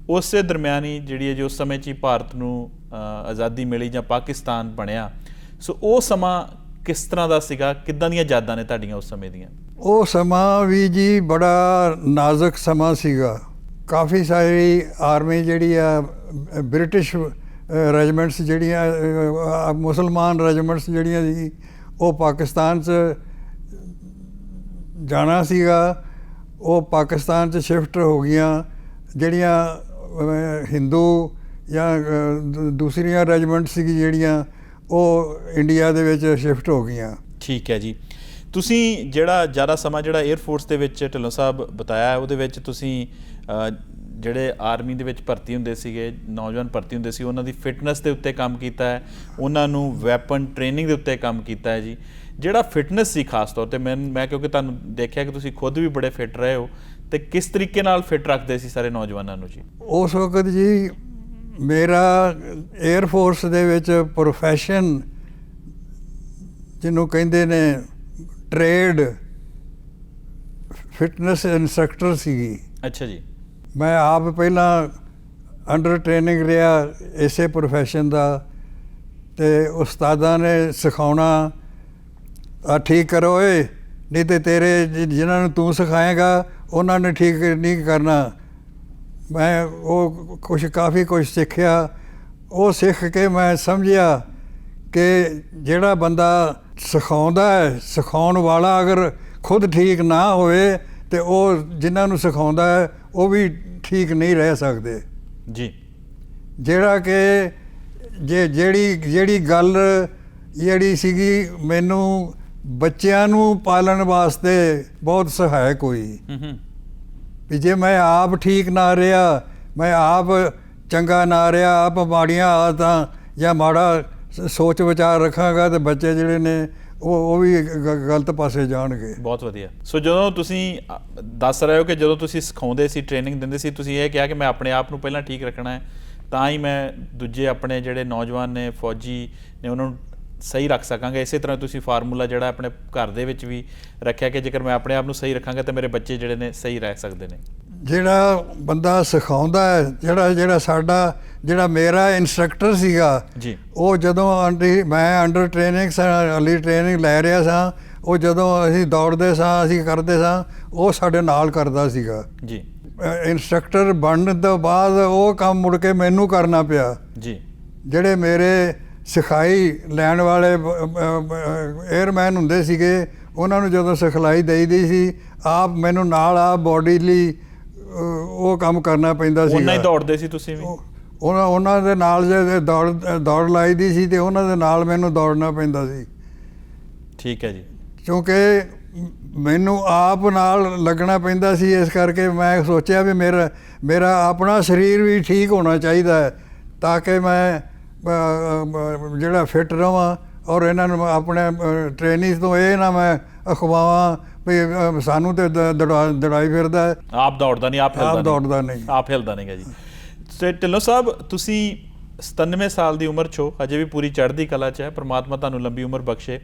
ਉਸੇ ਦਰਮਿਆਨ ਹੀ ਜਿਹੜੀ ਹੈ ਜੀ ਉਸ ਸਮੇਂ 'ਚ ਹੀ ਭਾਰਤ ਨੂੰ ਆਜ਼ਾਦੀ ਮਿਲੀ ਜਾਂ ਪਾਕਿਸਤਾਨ ਬਣਿਆ, ਸੋ ਉਹ ਸਮਾਂ ਕਿਸ ਤਰ੍ਹਾਂ ਦਾ ਸੀਗਾ? ਕਿੱਦਾਂ ਦੀਆਂ ਯਾਦਾਂ ਨੇ ਤੁਹਾਡੀਆਂ ਉਸ ਸਮੇਂ ਦੀਆਂ? ਉਹ ਸਮਾਂ ਵੀ ਜੀ ਬੜਾ ਨਾਜ਼ੁਕ ਸਮਾਂ ਸੀਗਾ। ਕਾਫੀ ਸਾਰੀ ਆਰਮੀ ਜਿਹੜੀ ਆ ਬ੍ਰਿਟਿਸ਼ ਰੈਜੀਮੈਂਟਸ ਜਿਹੜੀਆਂ ਮੁਸਲਮਾਨ ਰੈਜੀਮੈਂਟਸ ਜਿਹੜੀਆਂ ਸੀ ਉਹ ਪਾਕਿਸਤਾਨ 'ਚ ਜਾਣਾ ਸੀਗਾ, ਉਹ ਪਾਕਿਸਤਾਨ 'ਚ ਸ਼ਿਫਟ ਹੋ ਗਈਆਂ। ਜਿਹੜੀਆਂ ਹਿੰਦੂ ਜਾਂ ਦੂਸਰੀਆਂ ਰੈਜੀਮੈਂਟਸ ਸੀ ਜਿਹੜੀਆਂ ਉਹ ਇੰਡੀਆ ਦੇ ਵਿੱਚ ਸ਼ਿਫਟ ਹੋ ਗਈਆਂ। ਠੀਕ ਹੈ ਜੀ। ਤੁਸੀਂ ਜਿਹੜਾ ਜ਼ਿਆਦਾ ਸਮਾਂ ਜਿਹੜਾ ਏਅਰ ਫੋਰਸ ਦੇ ਵਿੱਚ ਢਿੱਲੋਂ ਸਾਹਿਬ ਬਤਾਇਆ, ਉਹਦੇ ਵਿੱਚ ਤੁਸੀਂ ਜਿਹੜੇ ਆਰਮੀ ਦੇ ਵਿੱਚ ਭਰਤੀ ਹੁੰਦੇ ਸੀਗੇ, ਨੌਜਵਾਨ ਭਰਤੀ ਹੁੰਦੇ ਸੀ, ਉਹਨਾਂ ਦੀ ਫਿਟਨੈਸ ਦੇ ਉੱਤੇ ਕੰਮ ਕੀਤਾ ਹੈ, ਉਹਨਾਂ ਨੂੰ ਵੈਪਨ ਟ੍ਰੇਨਿੰਗ ਦੇ ਉੱਤੇ ਕੰਮ ਕੀਤਾ ਹੈ ਜੀ। ਜਿਹੜਾ ਫਿਟਨੈਸ ਸੀ ਖਾਸ ਤੌਰ ਤੇ ਮੈਂ ਕਿਉਂਕਿ ਤੁਹਾਨੂੰ ਦੇਖਿਆ ਕਿ ਤੁਸੀਂ ਖੁਦ ਵੀ ਬੜੇ ਫਿਟ ਰਹੇ ਹੋ, ਤੇ ਕਿਸ ਤਰੀਕੇ ਨਾਲ ਫਿਟ ਰੱਖਦੇ ਸੀ ਸਾਰੇ ਨੌਜਵਾਨਾਂ ਨੂੰ ਜੀ? ਉਸ ਵਕਤ ਜੀ ਮੇਰਾ 에ਅਰ ਫੋਰਸ ਦੇ ਵਿੱਚ ਪ੍ਰੋਫੈਸ਼ਨ ਜਿਹਨੂੰ ਕਹਿੰਦੇ ਨੇ ਟ੍ਰੇਡ ਫਿਟਨੈਸ ਇੰਸਟਰਕਟਰ ਸੀਗੀ। ਅੱਛਾ ਜੀ। ਮੈਂ ਆਪ ਪਹਿਲਾਂ ਅੰਡਰ ਟ੍ਰੇਨਿੰਗ ਰਿਹਾ ਇਸੇ ਪ੍ਰੋਫੈਸ਼ਨ ਦਾ, ਤੇ ਉਸਤਾਦਾਂ ਨੇ ਸਿਖਾਉਣਾ ਆ ਠੀਕ ਕਰੋ ਓਏ, ਨਹੀਂ ਤੇ ਤੇਰੇ ਜਿਨ੍ਹਾਂ ਨੂੰ ਤੂੰ ਸਿਖਾਏਗਾ ਉਹਨਾਂ ਨੇ ਠੀਕ ਨਹੀਂ ਕਰਨਾ। ਮੈਂ ਉਹ ਕਾਫੀ ਕੁਛ ਸਿੱਖਿਆ। ਉਹ ਸਿੱਖ ਕੇ ਮੈਂ ਸਮਝਿਆ ਕਿ ਜਿਹੜਾ ਬੰਦਾ ਸਿਖਾਉਂਦਾ ਹੈ, ਸਿਖਾਉਣ ਵਾਲਾ ਅਗਰ ਖੁਦ ਠੀਕ ਨਾ ਹੋਵੇ ਤੇ ਉਹ ਜਿਨ੍ਹਾਂ ਨੂੰ ਸਿਖਾਉਂਦਾ ਹੈ ਉਹ ਵੀ ਠੀਕ ਨਹੀਂ ਰਹਿ ਸਕਦੇ ਜੀ। ਜਿਹੜਾ ਕਿ ਜਿਹੜੀ ਗੱਲ ਜਿਹੜੀ ਸੀਗੀ ਮੈਨੂੰ ਬੱਚਿਆਂ ਨੂੰ ਪਾਲਣ ਵਾਸਤੇ ਬਹੁਤ ਸਹਾਇਕ ਹੋਈ। ਵੀ ਜੇ ਮੈਂ ਆਪ ਠੀਕ ਨਾ ਰਿਹਾ, ਮੈਂ ਆਪ ਚੰਗਾ ਨਾ ਰਿਹਾ, ਆਪ ਮਾੜੀਆਂ ਆਦਤਾਂ ਜਾਂ ਮਾੜਾ ਸੋਚ ਵਿਚਾਰ ਰੱਖਾਂਗਾ ਤੇ ਬੱਚੇ ਜਿਹੜੇ ਨੇ ਉਹ ਵੀ ਗਲਤ ਪਾਸੇ ਜਾਣਗੇ। ਬਹੁਤ ਵਧੀਆ। ਸੋ ਜਦੋਂ ਤੁਸੀਂ ਦੱਸ ਰਹੇ ਹੋ ਕਿ ਜਦੋਂ ਤੁਸੀਂ ਸਿਖਾਉਂਦੇ ਸੀ, ਟ੍ਰੇਨਿੰਗ ਦਿੰਦੇ ਸੀ, ਤੁਸੀਂ ਇਹ ਕਿਹਾ ਕਿ ਮੈਂ ਆਪਣੇ ਆਪ ਨੂੰ ਪਹਿਲਾਂ ਠੀਕ ਰੱਖਣਾ ਹੈ, ਤਾਂ ਹੀ ਮੈਂ ਦੂਜੇ ਆਪਣੇ ਜਿਹੜੇ ਨੌਜਵਾਨ ਨੇ, ਫੌਜੀ ਨੇ, ਉਹਨਾਂ ਨੂੰ ਸਹੀ ਰੱਖ ਸਕਾਂਗਾ। ਇਸੇ ਤਰ੍ਹਾਂ ਤੁਸੀਂ ਫਾਰਮੂਲਾ ਜਿਹੜਾ ਆਪਣੇ ਘਰ ਦੇ ਵਿੱਚ ਵੀ ਰੱਖਿਆ ਕਿ ਜੇਕਰ ਮੈਂ ਆਪਣੇ ਆਪ ਨੂੰ ਸਹੀ ਰੱਖਾਂਗਾ ਤਾਂ ਮੇਰੇ ਬੱਚੇ ਜਿਹੜੇ ਨੇ ਸਹੀ ਰਹਿ ਸਕਦੇ ਨੇ। ਜਿਹੜਾ ਬੰਦਾ ਸਿਖਾਉਂਦਾ ਹੈ, ਜਿਹੜਾ ਮੇਰਾ ਇੰਸਟਰਕਟਰ ਸੀਗਾ ਜੀ, ਉਹ ਜਦੋਂ ਮੈਂ ਅੰਡਰ ਟ੍ਰੇਨਿੰਗ ਅਲੀ ਟ੍ਰੇਨਿੰਗ ਲੈ ਰਿਹਾ ਸਾਂ, ਉਹ ਜਦੋਂ ਅਸੀਂ ਦੌੜਦੇ ਸਾਂ, ਅਸੀਂ ਕਰਦੇ ਸਾਂ, ਉਹ ਸਾਡੇ ਨਾਲ ਕਰਦਾ ਸੀਗਾ ਜੀ। ਇੰਸਟਰਕਟਰ ਬਣਨ ਤੋਂ ਬਾਅਦ ਉਹ ਕੰਮ ਮੁੜ ਕੇ ਮੈਨੂੰ ਕਰਨਾ ਪਿਆ ਜੀ। ਜਿਹੜੇ ਮੇਰੇ ਸਿਖਾਈ ਲੈਣ ਵਾਲੇ 에ਅਰਮੈਨ ਹੁੰਦੇ ਸੀਗੇ, ਉਹਨਾਂ ਨੂੰ ਜਦੋਂ ਸਿਖਲਾਈ ਦੇਈਦੀ ਸੀ, ਆਪ ਮੈਨੂੰ ਨਾਲ ਆਪ ਬੋਡੀ ਲਈ ਉਹ ਕੰਮ ਕਰਨਾ ਪੈਂਦਾ ਸੀ। ਉਹਨਾਂ ਹੀ ਦੌੜਦੇ ਸੀ ਤੁਸੀਂ ਵੀ? ਉਹਨਾਂ ਦੇ ਨਾਲ ਜੇ ਦੌੜ ਲਾਈ ਦੀ ਸੀ ਤੇ ਉਹਨਾਂ ਦੇ ਨਾਲ ਮੈਨੂੰ ਦੌੜਨਾ ਪੈਂਦਾ ਸੀ। ਠੀਕ ਹੈ ਜੀ। ਕਿਉਂਕਿ ਮੈਨੂੰ ਆਪ ਨਾਲ ਲੱਗਣਾ ਪੈਂਦਾ ਸੀ, ਇਸ ਕਰਕੇ ਮੈਂ ਸੋਚਿਆ ਵੀ ਮੇਰਾ ਆਪਣਾ ਸਰੀਰ ਵੀ ਠੀਕ ਹੋਣਾ ਚਾਹੀਦਾ ਹੈ ਤਾਂ ਕਿ ਮੈਂ ਜਿਹੜਾ ਫਿੱਟ ਰਹਾਂ, ਔਰ ਇਹਨਾਂ ਨੂੰ ਆਪਣੇ ਟ੍ਰੇਨਿੰਗ ਤੋਂ ਇਹ ਨਾ ਮੈਂ ਅਖਵਾਵਾਂ ਵੀ ਸਾਨੂੰ ਤੇ ਦੜਾਈ ਫਿਰਦਾ ਹੈ, ਆਪ ਦੌੜਦਾ ਨਹੀਂ, ਆਪ ਦੌੜਦਾ ਨਹੀਂ, ਆਪ ਹਿਲਦਾ ਨਹੀਂਗਾ ਜੀ। ਤੇ ਢਿੱਲੋਂ ਸਾਹਿਬ, ਤੁਸੀਂ 97 ਸਾਲ ਦੀ ਉਮਰ 'ਚ ਹੋ, ਹਜੇ ਵੀ ਪੂਰੀ ਚੜ੍ਹਦੀ ਕਲਾ 'ਚ ਹੈ, ਪ੍ਰਮਾਤਮਾ ਤੁਹਾਨੂੰ ਲੰਬੀ ਉਮਰ ਬਖਸ਼ੇ।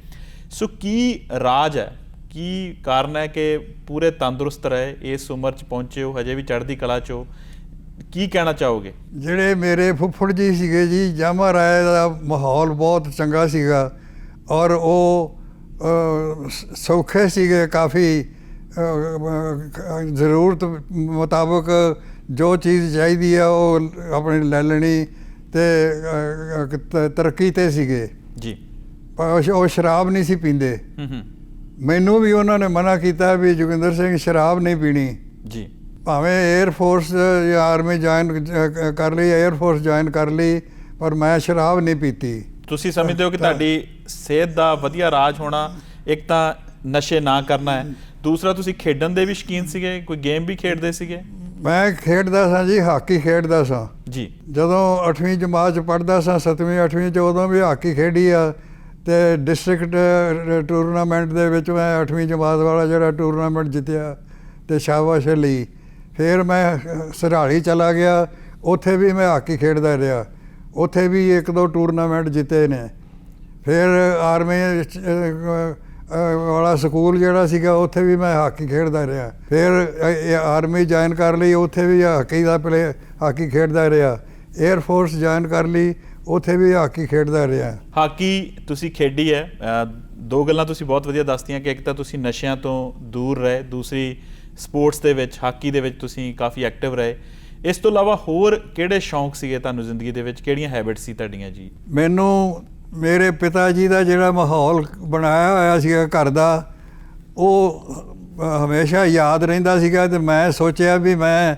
ਸੋ ਕੀ ਰਾਜ ਹੈ, ਕੀ ਕਾਰਨ ਹੈ ਕਿ ਪੂਰੇ ਤੰਦਰੁਸਤ ਰਹੇ, ਇਸ ਉਮਰ 'ਚ ਪਹੁੰਚੇ ਹੋ, ਹਜੇ ਵੀ ਚੜ੍ਹਦੀ ਕਲਾ 'ਚ ਹੋ? ਕੀ ਕਹਿਣਾ ਚਾਹੋਗੇ? ਜਿਹੜੇ ਮੇਰੇ ਫੁੱਫੜ ਜੀ ਸੀਗੇ ਜੀ, ਜਾਮਾ ਰਾਏ ਦਾ ਮਾਹੌਲ ਬਹੁਤ ਚੰਗਾ ਸੀਗਾ, ਔਰ ਉਹ ਸੌਖੇ ਸੀਗੇ ਕਾਫੀ। ਜ਼ਰੂਰਤ ਮੁਤਾਬਕ ਜੋ ਚੀਜ਼ ਚਾਹੀਦੀ ਆ ਉਹ ਆਪਣੀ ਲੈ ਲੈਣੀ, ਤੇ ਤਰੱਕੀ 'ਤੇ ਸੀਗੇ ਜੀ। ਉਹ ਸ਼ਰਾਬ ਨਹੀਂ ਸੀ ਪੀਂਦੇ। ਮੈਨੂੰ ਵੀ ਉਹਨਾਂ ਨੇ ਮਨਾ ਕੀਤਾ ਵੀ ਜੋਗਿੰਦਰ ਸਿੰਘ ਸ਼ਰਾਬ ਨਹੀਂ ਪੀਣੀ ਜੀ। ਭਾਵੇਂ 에ਅਰ ਫੋਰਸ ਜਾਂ ਆਰਮੀ ਜੁਆਇਨ ਕਰ ਲਈ, 에ਅਰ ਫੋਰਸ ਜੁਆਇਨ ਕਰ ਲਈ, ਪਰ ਮੈਂ ਸ਼ਰਾਬ ਨਹੀਂ ਪੀਤੀ। ਤੁਸੀਂ ਸਮਝਦੇ ਹੋ ਕਿ ਤੁਹਾਡੀ ਸਿਹਤ ਦਾ ਵਧੀਆ ਰਾਜ ਹੋਣਾ, ਇੱਕ ਤਾਂ ਨਸ਼ੇ ਨਾ ਕਰਨਾ ਹੈ, ਦੂਸਰਾ ਤੁਸੀਂ ਖੇਡਣ ਦੇ ਵੀ ਸ਼ੌਕੀਨ ਸੀਗੇ, ਕੋਈ ਗੇਮ ਵੀ ਖੇਡਦੇ ਸੀਗੇ? ਮੈਂ ਖੇਡਦਾ ਸਾਂ ਜੀ, ਹਾਕੀ ਖੇਡਦਾ ਸਾਂ ਜੀ। ਜਦੋਂ 8ਵੀਂ ਜਮਾਤ 'ਚ ਪੜ੍ਹਦਾ ਸਾਂ, 7ਵੀਂ 8ਵੀਂ 'ਚ, ਉਦੋਂ ਵੀ ਹਾਕੀ ਖੇਡੀ ਆ। ਤੇ ਡਿਸਟ੍ਰਿਕਟ ਟੂਰਨਾਮੈਂਟ ਦੇ ਵਿੱਚ ਮੈਂ 8ਵੀਂ ਜਮਾਤ ਵਾਲਾ ਜਿਹੜਾ ਟੂਰਨਾਮੈਂਟ ਜਿੱਤਿਆ ਤੇ ਸ਼ਾਬਾਸ਼ ਲਈ। ਫਿਰ ਮੈਂ ਸਰਹਾਲੀ ਚਲਾ ਗਿਆ, ਉੱਥੇ ਵੀ ਮੈਂ ਹਾਕੀ ਖੇਡਦਾ ਰਿਹਾ, ਉੱਥੇ ਵੀ 1-2 ਟੂਰਨਾਮੈਂਟ ਜਿੱਤੇ ਨੇ। ਫਿਰ ਆਰਮੀ ਵਾਲਾ ਸਕੂਲ ਜਿਹੜਾ ਸੀਗਾ, ਉੱਥੇ ਵੀ ਮੈਂ ਹਾਕੀ ਖੇਡਦਾ ਰਿਹਾ। ਫਿਰ ਆਰਮੀ ਜੁਆਇਨ ਕਰ ਲਈ, ਉੱਥੇ ਵੀ ਹਾਕੀ ਖੇਡਦਾ ਰਿਹਾ। 에ਅਰ ਫੋਰਸ ਜੁਆਇਨ ਕਰ ਲਈ, ਉੱਥੇ ਵੀ ਹਾਕੀ ਖੇਡਦਾ ਰਿਹਾ। ਹਾਕੀ ਤੁਸੀਂ ਖੇਡੀ ਹੈ। 2 ਗੱਲਾਂ ਤੁਸੀਂ ਬਹੁਤ ਵਧੀਆ ਦੱਸਤੀਆਂ ਕਿ ਇੱਕ ਤਾਂ ਤੁਸੀਂ ਨਸ਼ਿਆਂ ਤੋਂ ਦੂਰ ਰਹੇ, ਦੂਸਰੀ ਸਪੋਰਟਸ ਦੇ ਵਿੱਚ, ਹਾਕੀ ਦੇ ਵਿੱਚ ਤੁਸੀਂ ਕਾਫੀ ਐਕਟਿਵ ਰਹੇ। ਇਸ ਤੋਂ ਇਲਾਵਾ ਹੋਰ ਕਿਹੜੇ ਸ਼ੌਂਕ ਸੀਗੇ ਤੁਹਾਨੂੰ ਜ਼ਿੰਦਗੀ ਦੇ ਵਿੱਚ, ਕਿਹੜੀਆਂ ਹੈਬਿਟਸ ਸੀ ਤੁਹਾਡੀਆਂ ਜੀ? ਮੈਨੂੰ ਮੇਰੇ ਪਿਤਾ ਜੀ ਦਾ ਜਿਹੜਾ ਮਾਹੌਲ ਬਣਾਇਆ ਹੋਇਆ ਸੀਗਾ ਘਰ ਦਾ, ਉਹ ਹਮੇਸ਼ਾ ਯਾਦ ਰਹਿੰਦਾ ਸੀਗਾ, ਤੇ ਮੈਂ ਸੋਚਿਆ ਵੀ ਮੈਂ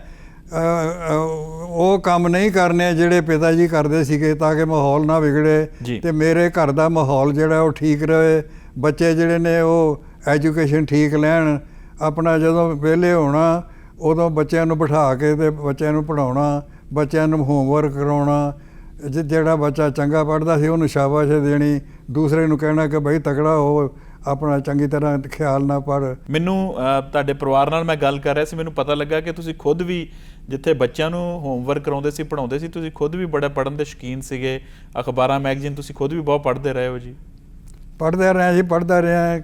ਉਹ ਕੰਮ ਨਹੀਂ ਕਰਨੇ ਜਿਹੜੇ ਪਿਤਾ ਜੀ ਕਰਦੇ ਸੀਗੇ, ਤਾਂ ਕਿ ਮਾਹੌਲ ਨਾ ਵਿਗੜੇ ਤੇ ਮੇਰੇ ਘਰ ਦਾ ਮਾਹੌਲ ਜਿਹੜਾ ਉਹ ਠੀਕ ਰਹੇ, ਬੱਚੇ ਜਿਹੜੇ ਨੇ ਉਹ ਐਜੂਕੇਸ਼ਨ ਠੀਕ ਲੈਣ। ਆਪਣਾ ਜਦੋਂ ਵਿਹਲੇ ਹੋਣਾ, ਉਦੋਂ ਬੱਚਿਆਂ ਨੂੰ ਬਿਠਾ ਕੇ ਤੇ ਬੱਚਿਆਂ ਨੂੰ ਪੜ੍ਹਾਉਣਾ, ਬੱਚਿਆਂ ਨੂੰ ਹੋਮਵਰਕ ਕਰਾਉਣਾ। ਜਿਹੜਾ ਬੱਚਾ ਚੰਗਾ ਪੜ੍ਹਦਾ ਸੀ ਉਹਨੂੰ ਸ਼ਾਬਾਸ਼ ਦੇਣੀ, ਦੂਸਰੇ ਨੂੰ ਕਹਿਣਾ ਕਿ ਬਈ ਤਕੜਾ ਹੋ, ਆਪਣਾ ਚੰਗੀ ਤਰ੍ਹਾਂ ਖਿਆਲ ਨਾਲ ਪੜ੍ਹ। ਮੈਨੂੰ ਤੁਹਾਡੇ ਪਰਿਵਾਰ ਨਾਲ ਮੈਂ ਗੱਲ ਕਰ ਰਿਹਾ ਸੀ, ਮੈਨੂੰ ਪਤਾ ਲੱਗਾ ਕਿ ਤੁਸੀਂ ਖੁਦ ਵੀ ਜਿੱਥੇ ਬੱਚਿਆਂ ਨੂੰ ਹੋਮਵਰਕ ਕਰਾਉਂਦੇ ਸੀ, ਪੜ੍ਹਾਉਂਦੇ ਸੀ, ਤੁਸੀਂ ਖੁਦ ਵੀ ਬੜਾ ਪੜ੍ਹਨ ਦੇ ਸ਼ੌਕੀਨ ਸੀਗੇ। ਅਖਬਾਰਾਂ ਮੈਗਜ਼ੀਨ ਤੁਸੀਂ ਖੁਦ ਵੀ ਬਹੁਤ ਪੜ੍ਹਦੇ ਰਹੇ ਹੋ ਜੀ? ਪੜ੍ਹਦਾ ਰਿਹਾ ਜੀ, ਪੜ੍ਹਦਾ ਰਿਹਾ।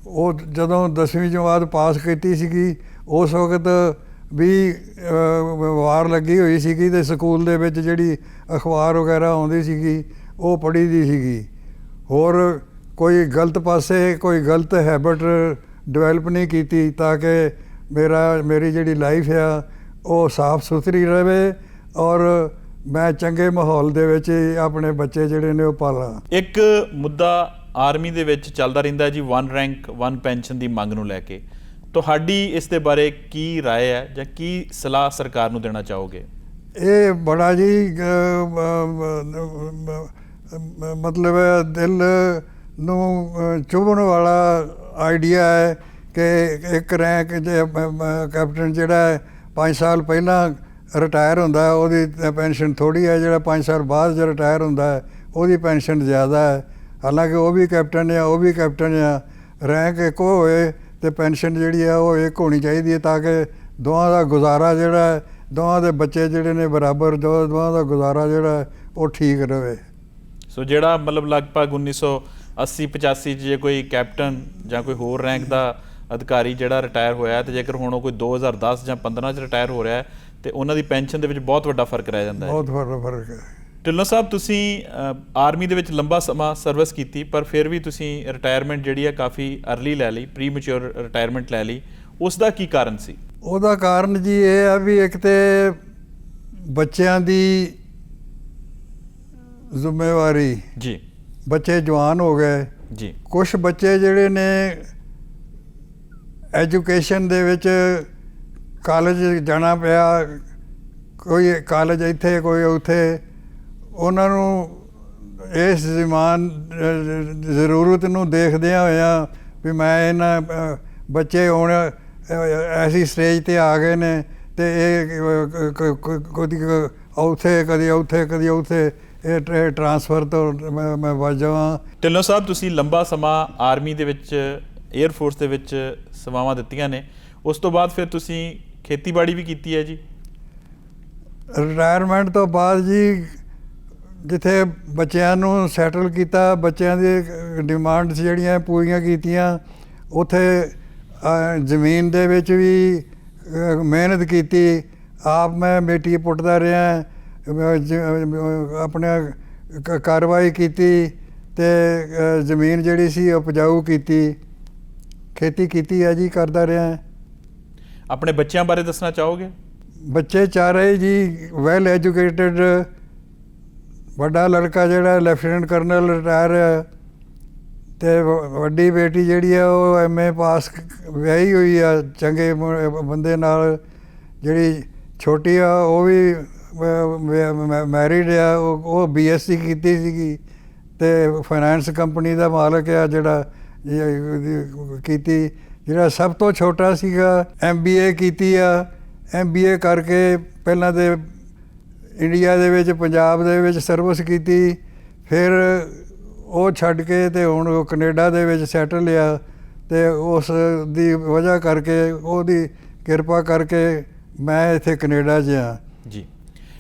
ਉਹ ਜਦੋਂ 10ਵੀਂ ਜਮਾਤ ਪਾਸ ਕੀਤੀ ਸੀਗੀ ਉਸ ਵਕਤ ਵੀ ਵਾਰ ਲੱਗੀ ਹੋਈ ਸੀਗੀ ਅਤੇ ਸਕੂਲ ਦੇ ਵਿੱਚ ਜਿਹੜੀ ਅਖਬਾਰ ਵਗੈਰਾ ਆਉਂਦੀ ਸੀਗੀ ਉਹ ਪੜ੍ਹੀ ਦੀ ਸੀਗੀ। ਹੋਰ ਕੋਈ ਗਲਤ ਪਾਸੇ ਕੋਈ ਗਲਤ ਹੈਬਿਟ ਡਿਵੈਲਪ ਨਹੀਂ ਕੀਤੀ ਤਾਂ ਕਿ ਮੇਰੀ ਜਿਹੜੀ ਲਾਈਫ ਆ ਉਹ ਸਾਫ਼ ਸੁਥਰੀ ਰਹੇ ਔਰ ਮੈਂ ਚੰਗੇ ਮਾਹੌਲ ਦੇ ਵਿੱਚ ਆਪਣੇ ਬੱਚੇ ਜਿਹੜੇ ਨੇ ਉਹ ਪਾਲਾਂ। ਇੱਕ ਮੁੱਦਾ ਆਰਮੀ ਦੇ ਵਿੱਚ ਚੱਲਦਾ ਰਹਿੰਦਾ ਜੀ, 1 ਰੈਂਕ 1 ਪੈਨਸ਼ਨ ਦੀ ਮੰਗ ਨੂੰ ਲੈ ਕੇ। ਤੁਹਾਡੀ ਇਸ ਦੇ ਬਾਰੇ ਕੀ ਰਾਏ ਹੈ ਜਾਂ ਕੀ ਸਲਾਹ ਸਰਕਾਰ ਨੂੰ ਦੇਣਾ ਚਾਹੋਗੇ? ਇਹ ਬੜਾ ਜੀ ਮਤਲਬ ਦਿਲ ਨੂੰ ਚੁਭਣ ਵਾਲਾ ਆਈਡੀਆ ਹੈ ਕਿ ਇੱਕ ਰੈਂਕ ਕੈਪਟਨ ਜਿਹੜਾ 5 ਸਾਲ ਪਹਿਲਾਂ ਰਿਟਾਇਰ ਹੁੰਦਾ ਉਹਦੀ ਪੈਨਸ਼ਨ ਥੋੜ੍ਹੀ ਹੈ, ਜਿਹੜਾ 5 ਸਾਲ ਬਾਅਦ ਜੇ ਰਿਟਾਇਰ ਹੁੰਦਾ ਉਹਦੀ ਪੈਨਸ਼ਨ ਜ਼ਿਆਦਾ ਹੈ। ਹਾਲਾਂਕਿ ਉਹ ਵੀ ਕੈਪਟਨ ਆ, ਉਹ ਵੀ ਕੈਪਟਨ ਆ। ਰੈਂਕ ਇੱਕੋ ਹੋਏ ਅਤੇ ਪੈਨਸ਼ਨ ਜਿਹੜੀ ਆ ਉਹ ਇੱਕ ਹੋਣੀ ਚਾਹੀਦੀ ਹੈ ਤਾਂ ਕਿ ਦੋਵਾਂ ਦਾ ਗੁਜ਼ਾਰਾ ਜਿਹੜਾ ਦੋਵਾਂ ਦੇ ਬੱਚੇ ਜਿਹੜੇ ਨੇ ਬਰਾਬਰ ਦੋਵਾਂ ਦਾ ਗੁਜ਼ਾਰਾ ਜਿਹੜਾ ਉਹ ਠੀਕ ਰਹੇ। ਸੋ ਜਿਹੜਾ ਮਤਲਬ ਲਗਭਗ 1980-85 'ਚ ਜੇ ਕੋਈ ਕੈਪਟਨ ਜਾਂ ਕੋਈ ਹੋਰ ਰੈਂਕ ਦਾ ਅਧਿਕਾਰੀ ਜਿਹੜਾ ਰਿਟਾਇਰ ਹੋਇਆ ਅਤੇ ਜੇਕਰ ਹੁਣ ਉਹ ਕੋਈ 2010 ਜਾਂ 15 'ਚ ਰਿਟਾਇਰ ਹੋ ਰਿਹਾ ਅਤੇ ਉਹਨਾਂ ਦੀ ਪੈਨਸ਼ਨ ਦੇ ਵਿੱਚ ਬਹੁਤ ਵੱਡਾ ਫਰਕ ਰਹਿ ਜਾਂਦਾ ਹੈ। ਬਹੁਤ ਫਰਕ ਹੈ। ਢਿੱਲੋਂ ਸਾਹਿਬ, ਤੁਸੀਂ ਆਰਮੀ ਦੇ ਵਿੱਚ ਲੰਬਾ ਸਮਾਂ ਸਰਵਿਸ ਕੀਤੀ ਪਰ ਫਿਰ ਵੀ ਤੁਸੀਂ ਰਿਟਾਇਰਮੈਂਟ ਜਿਹੜੀ ਹੈ ਕਾਫੀ ਅਰਲੀ ਲੈ ਲਈ, ਪ੍ਰੀ ਮੈਚਿਓਰ ਰਿਟਾਇਰਮੈਂਟ ਲੈ ਲਈ। ਉਸ ਦਾ ਕੀ ਕਾਰਨ ਸੀ? ਉਹਦਾ ਕਾਰਨ ਜੀ ਇਹ ਆ ਵੀ ਇੱਕ ਤਾਂ ਬੱਚਿਆਂ ਦੀ ਜ਼ਿੰਮੇਵਾਰੀ ਜੀ, ਬੱਚੇ ਜਵਾਨ ਹੋ ਗਏ ਜੀ। ਕੁਛ ਬੱਚੇ ਜਿਹੜੇ ਨੇ ਐਜੂਕੇਸ਼ਨ ਦੇ ਵਿੱਚ ਕਾਲਜ ਜਾਣਾ ਪਿਆ, ਕੋਈ ਕਾਲਜ ਇੱਥੇ ਕੋਈ ਉੱਥੇ, ਉਹਨਾਂ ਨੂੰ ਇਸ ਜ਼ਰੂਰਤ ਨੂੰ ਦੇਖਦਿਆਂ ਹੋਇਆਂ ਵੀ ਮੈਂ ਇਹਨਾਂ ਬੱਚੇ ਹੁਣ ਐਸੀ ਸਟੇਜ 'ਤੇ ਆ ਗਏ ਨੇ ਅਤੇ ਇਹ ਕਦੀ ਉੱਥੇ ਇਹ ਟਰਾਂਸਫਰ ਤੋਂ ਮੈਂ ਬਚ ਜਾਵਾਂ। ਢਿੱਲੋਂ ਸਾਹਿਬ, ਤੁਸੀਂ ਲੰਬਾ ਸਮਾਂ ਆਰਮੀ ਦੇ ਵਿੱਚ, ਏਅਰ ਫੋਰਸ ਦੇ ਵਿੱਚ ਸੇਵਾਵਾਂ ਦਿੱਤੀਆਂ ਨੇ, ਉਸ ਤੋਂ ਬਾਅਦ ਫਿਰ ਤੁਸੀਂ ਖੇਤੀਬਾੜੀ ਵੀ ਕੀਤੀ ਹੈ ਜੀ? ਰਿਟਾਇਰਮੈਂਟ ਤੋਂ ਬਾਅਦ ਜੀ ਜਿੱਥੇ ਬੱਚਿਆਂ ਨੂੰ ਸੈਟਲ ਕੀਤਾ, ਬੱਚਿਆਂ ਦੀ ਡਿਮਾਂਡਸ ਜਿਹੜੀਆਂ ਪੂਰੀਆਂ ਕੀਤੀਆਂ, ਉੱਥੇ ਜ਼ਮੀਨ ਦੇ ਵਿੱਚ ਵੀ ਮਿਹਨਤ ਕੀਤੀ। ਆਪ ਮੈਂ ਮਿੱਟੀ ਪੁੱਟਦਾ ਰਿਹਾ, ਆਪਣਾ ਕਾਰਵਾਈ ਕੀਤੀ ਅਤੇ ਜ਼ਮੀਨ ਜਿਹੜੀ ਸੀ ਉਪਜਾਊ ਕੀਤੀ, ਖੇਤੀ ਕੀਤੀ ਹੈ ਜੀ, ਕਰਦਾ ਰਿਹਾ। ਆਪਣੇ ਬੱਚਿਆਂ ਬਾਰੇ ਦੱਸਣਾ ਚਾਹੋਗੇ? ਬੱਚੇ ਚਾਰੇ ਜੀ ਵੈਲ ਐਜੂਕੇਟਡ। ਵੱਡਾ ਲੜਕਾ ਜਿਹੜਾ ਲੈਫਟੀਨੈਂਟ ਕਰਨਲ ਰਿਟਾਇਰ ਹੈ ਅਤੇ ਵੱਡੀ ਬੇਟੀ ਜਿਹੜੀ ਆ ਉਹ MA ਪਾਸ ਵਿਆਹੀ ਹੋਈ ਆ ਚੰਗੇ ਬੰਦੇ ਨਾਲ। ਜਿਹੜੀ ਛੋਟੀ ਆ ਉਹ ਵੀ ਮੈਰਿਡ ਆ, ਉਹ BSc ਕੀਤੀ ਸੀਗੀ ਅਤੇ ਫਾਈਨੈਂਸ ਕੰਪਨੀ ਦਾ ਮਾਲਕ ਆ ਜਿਹੜਾ ਕੀਤੀ। ਜਿਹੜਾ ਸਭ ਤੋਂ ਛੋਟਾ ਸੀਗਾ MBA ਕੀਤੀ ਆ। MBA ਕਰਕੇ ਪਹਿਲਾਂ ਤਾਂ ਇੰਡੀਆ ਦੇ ਵਿੱਚ ਪੰਜਾਬ ਦੇ ਵਿੱਚ ਸਰਵਿਸ ਕੀਤੀ, ਫਿਰ ਉਹ ਛੱਡ ਕੇ ਅਤੇ ਹੁਣ ਉਹ ਕੈਨੇਡਾ ਦੇ ਵਿੱਚ ਸੈਟਲ ਆ ਅਤੇ ਉਸ ਦੀ ਵਜ੍ਹਾ ਕਰਕੇ, ਉਹਦੀ ਕਿਰਪਾ ਕਰਕੇ ਮੈਂ ਇੱਥੇ ਕੈਨੇਡਾ 'ਚ ਹਾਂ ਜੀ।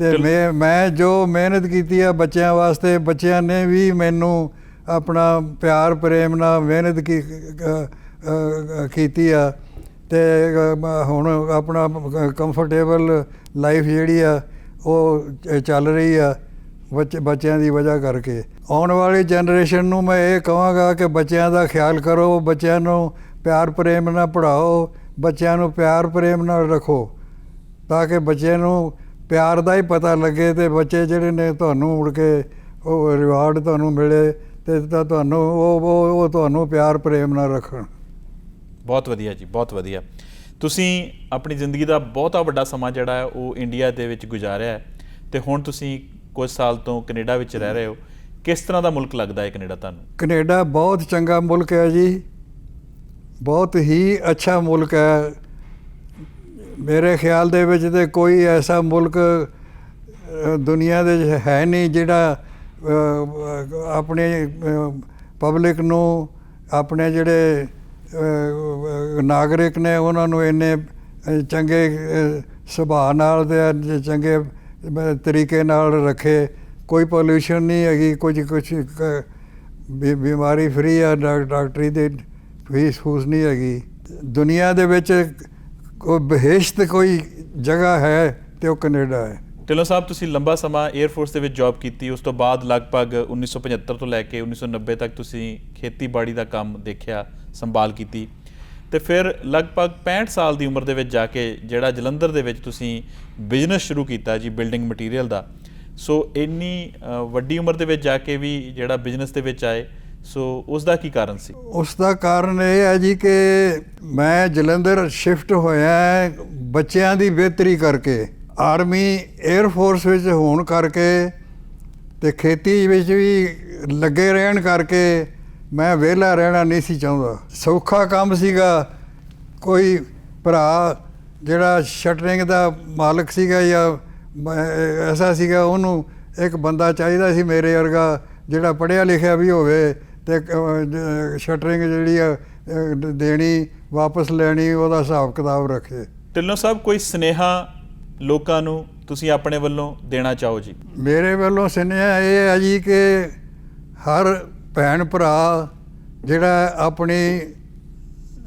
ਅਤੇ ਮੈਂ ਜੋ ਮਿਹਨਤ ਕੀਤੀ ਆ ਬੱਚਿਆਂ ਵਾਸਤੇ, ਬੱਚਿਆਂ ਨੇ ਵੀ ਮੈਨੂੰ ਆਪਣਾ ਪਿਆਰ ਪ੍ਰੇਮ ਨਾਲ ਮਿਹਨਤ ਕੀਤੀ ਆ ਅਤੇ ਹੁਣ ਆਪਣਾ ਕੰਫਰਟੇਬਲ ਲਾਈਫ ਜਿਹੜੀ ਆ ਉਹ ਚੱਲ ਰਹੀ ਆ ਬੱਚਿਆਂ ਦੀ ਵਜ੍ਹਾ ਕਰਕੇ। ਆਉਣ ਵਾਲੀ ਜਨਰੇਸ਼ਨ ਨੂੰ ਮੈਂ ਇਹ ਕਹਾਂਗਾ ਕਿ ਬੱਚਿਆਂ ਦਾ ਖਿਆਲ ਕਰੋ, ਬੱਚਿਆਂ ਨੂੰ ਪਿਆਰ ਪ੍ਰੇਮ ਨਾਲ ਪੜ੍ਹਾਓ, ਬੱਚਿਆਂ ਨੂੰ ਪਿਆਰ ਪ੍ਰੇਮ ਨਾਲ ਰੱਖੋ ਤਾਂ ਕਿ ਬੱਚਿਆਂ ਨੂੰ ਪਿਆਰ ਦਾ ਹੀ ਪਤਾ ਲੱਗੇ ਅਤੇ ਬੱਚੇ ਜਿਹੜੇ ਨੇ ਤੁਹਾਨੂੰ ਮੁੜ ਕੇ ਉਹ ਰਿਵਾਰਡ ਤੁਹਾਨੂੰ ਮਿਲੇ ਅਤੇ ਤੁਹਾਨੂੰ ਉਹ ਤੁਹਾਨੂੰ ਪਿਆਰ ਪ੍ਰੇਮ ਨਾਲ ਰੱਖਣ। ਬਹੁਤ ਵਧੀਆ ਜੀ, ਬਹੁਤ ਵਧੀਆ। ਤੁਸੀਂ ਆਪਣੀ ਜ਼ਿੰਦਗੀ ਦਾ ਬਹੁਤਾ ਵੱਡਾ ਸਮਾਂ ਜਿਹੜਾ ਹੈ ਉਹ ਇੰਡੀਆ ਦੇ ਵਿੱਚ ਗੁਜ਼ਾਰਿਆ ਹੈ ਅਤੇ ਹੁਣ ਤੁਸੀਂ ਕੁਝ ਸਾਲ ਤੋਂ ਕੈਨੇਡਾ ਵਿੱਚ ਰਹਿ ਰਹੇ ਹੋ। ਕਿਸ ਤਰ੍ਹਾਂ ਦਾ ਮੁਲਕ ਲੱਗਦਾ ਹੈ ਕੈਨੇਡਾ ਤੁਹਾਨੂੰ? ਕੈਨੇਡਾ ਬਹੁਤ ਚੰਗਾ ਮੁਲਕ ਹੈ ਜੀ, ਬਹੁਤ ਹੀ ਅੱਛਾ ਮੁਲਕ ਹੈ। ਮੇਰੇ ਖਿਆਲ ਦੇ ਵਿੱਚ ਤੇ ਕੋਈ ਐਸਾ ਮੁਲਕ ਦੁਨੀਆ ਦੇ ਵਿੱਚ ਹੈ ਨਹੀਂ ਜਿਹੜਾ ਆਪਣੇ ਪਬਲਿਕ ਨੂੰ, ਆਪਣੇ ਜਿਹੜੇ ਨਾਗਰਿਕ ਨੇ ਉਹਨਾਂ ਨੂੰ ਇੰਨੇ ਚੰਗੇ ਸੁਭਾਅ ਨਾਲ ਤੇ ਚੰਗੇ ਤਰੀਕੇ ਨਾਲ ਰੱਖੇ। ਕੋਈ ਪੋਲਿਊਸ਼ਨ ਨਹੀਂ ਹੈਗੀ, ਕੁਛ ਬਿਮਾਰੀ ਫਰੀ ਆ, ਡਾਕਟਰੀ ਦੀ ਫੀਸ ਫੂਸ ਨਹੀਂ ਹੈਗੀ। ਦੁਨੀਆ ਦੇ ਵਿੱਚ ਕੋਈ ਬਹਿਸ਼ਤ ਕੋਈ ਜਗ੍ਹਾ ਹੈ ਤੇ ਉਹ ਕੈਨੇਡਾ ਹੈ। ਢਿੱਲੋਂ ਸਾਹਿਬ, ਤੁਸੀਂ ਲੰਬਾ ਸਮਾਂ 에ਅਰ ਫੋਰਸ ਦੇ ਵਿੱਚ ਜੌਬ ਕੀਤੀ, ਉਸ ਤੋਂ ਬਾਅਦ ਲਗਭਗ 1975 ਤੋਂ ਲੈ ਕੇ 1990 ਤੱਕ ਤੁਸੀਂ ਖੇਤੀਬਾੜੀ ਦਾ ਕੰਮ ਦੇਖਿਆ, ਸੰਭਾਲ ਕੀਤੀ, ਤੇ ਫਿਰ ਲਗਭਗ 65 ਸਾਲ ਦੀ ਉਮਰ ਦੇ ਵਿੱਚ ਜਾ ਕੇ ਜਿਹੜਾ ਜਲੰਧਰ ਦੇ ਵਿੱਚ ਤੁਸੀਂ ਬਿਜ਼ਨਸ ਸ਼ੁਰੂ ਕੀਤਾ ਜੀ, ਬਿਲਡਿੰਗ ਮਟੀਰੀਅਲ ਦਾ। ਸੋ ਇੰਨੀ ਵੱਡੀ ਉਮਰ ਦੇ ਵਿੱਚ ਜਾ ਕੇ ਵੀ ਜਿਹੜਾ ਬਿਜ਼ਨਸ ਦੇ ਵਿੱਚ ਆਏ, ਸੋ ਉਸ ਦਾ ਕੀ ਕਾਰਨ ਸੀ? ਉਸ ਦਾ ਕਾਰਨ ਇਹ ਹੈ ਜੀ ਕਿ ਮੈਂ ਜਲੰਧਰ ਸ਼ਿਫਟ ਹੋਇਆ ਬੱਚਿਆਂ ਦੀ ਬਿਹਤਰੀ ਕਰਕੇ। ਆਰਮੀ 에ਅਰ ਫੋਰਸ ਵਿੱਚ ਹੋਣ ਕਰਕੇ ਤੇ ਖੇਤੀ ਵਿੱਚ ਵੀ ਲੱਗੇ ਰਹਿਣ ਕਰਕੇ ਮੈਂ ਵਿਹਲਾ ਰਹਿਣਾ ਨਹੀਂ ਸੀ ਚਾਹੁੰਦਾ। ਸੌਖਾ ਕੰਮ ਸੀਗਾ। ਕੋਈ ਭਰਾ ਜਿਹੜਾ ਸ਼ਟਰਿੰਗ ਦਾ ਮਾਲਕ ਸੀਗਾ ਜਾਂ ਐਸਾ ਸੀਗਾ, ਉਹਨੂੰ ਇੱਕ ਬੰਦਾ ਚਾਹੀਦਾ ਸੀ ਮੇਰੇ ਵਰਗਾ ਜਿਹੜਾ ਪੜ੍ਹਿਆ ਲਿਖਿਆ ਵੀ ਹੋਵੇ ਤੇ ਸ਼ਟਰਿੰਗ ਜਿਹੜੀ ਆ ਦੇਣੀ, ਵਾਪਸ ਲੈਣੀ, ਉਹਦਾ ਹਿਸਾਬ ਕਿਤਾਬ ਰੱਖੇ। ਢਿੱਲੋਂ ਸਾਹਿਬ, ਕੋਈ ਸੁਨੇਹਾ ਲੋਕਾਂ ਨੂੰ ਤੁਸੀਂ ਆਪਣੇ ਵੱਲੋਂ ਦੇਣਾ ਚਾਹੋ ਜੀ? ਮੇਰੇ ਵੱਲੋਂ ਸੁਨੇਹਾ ਇਹ ਹੈ ਜੀ ਕਿ ਹਰ ਭੈਣ ਭਰਾ ਜਿਹੜਾ ਆਪਣੀ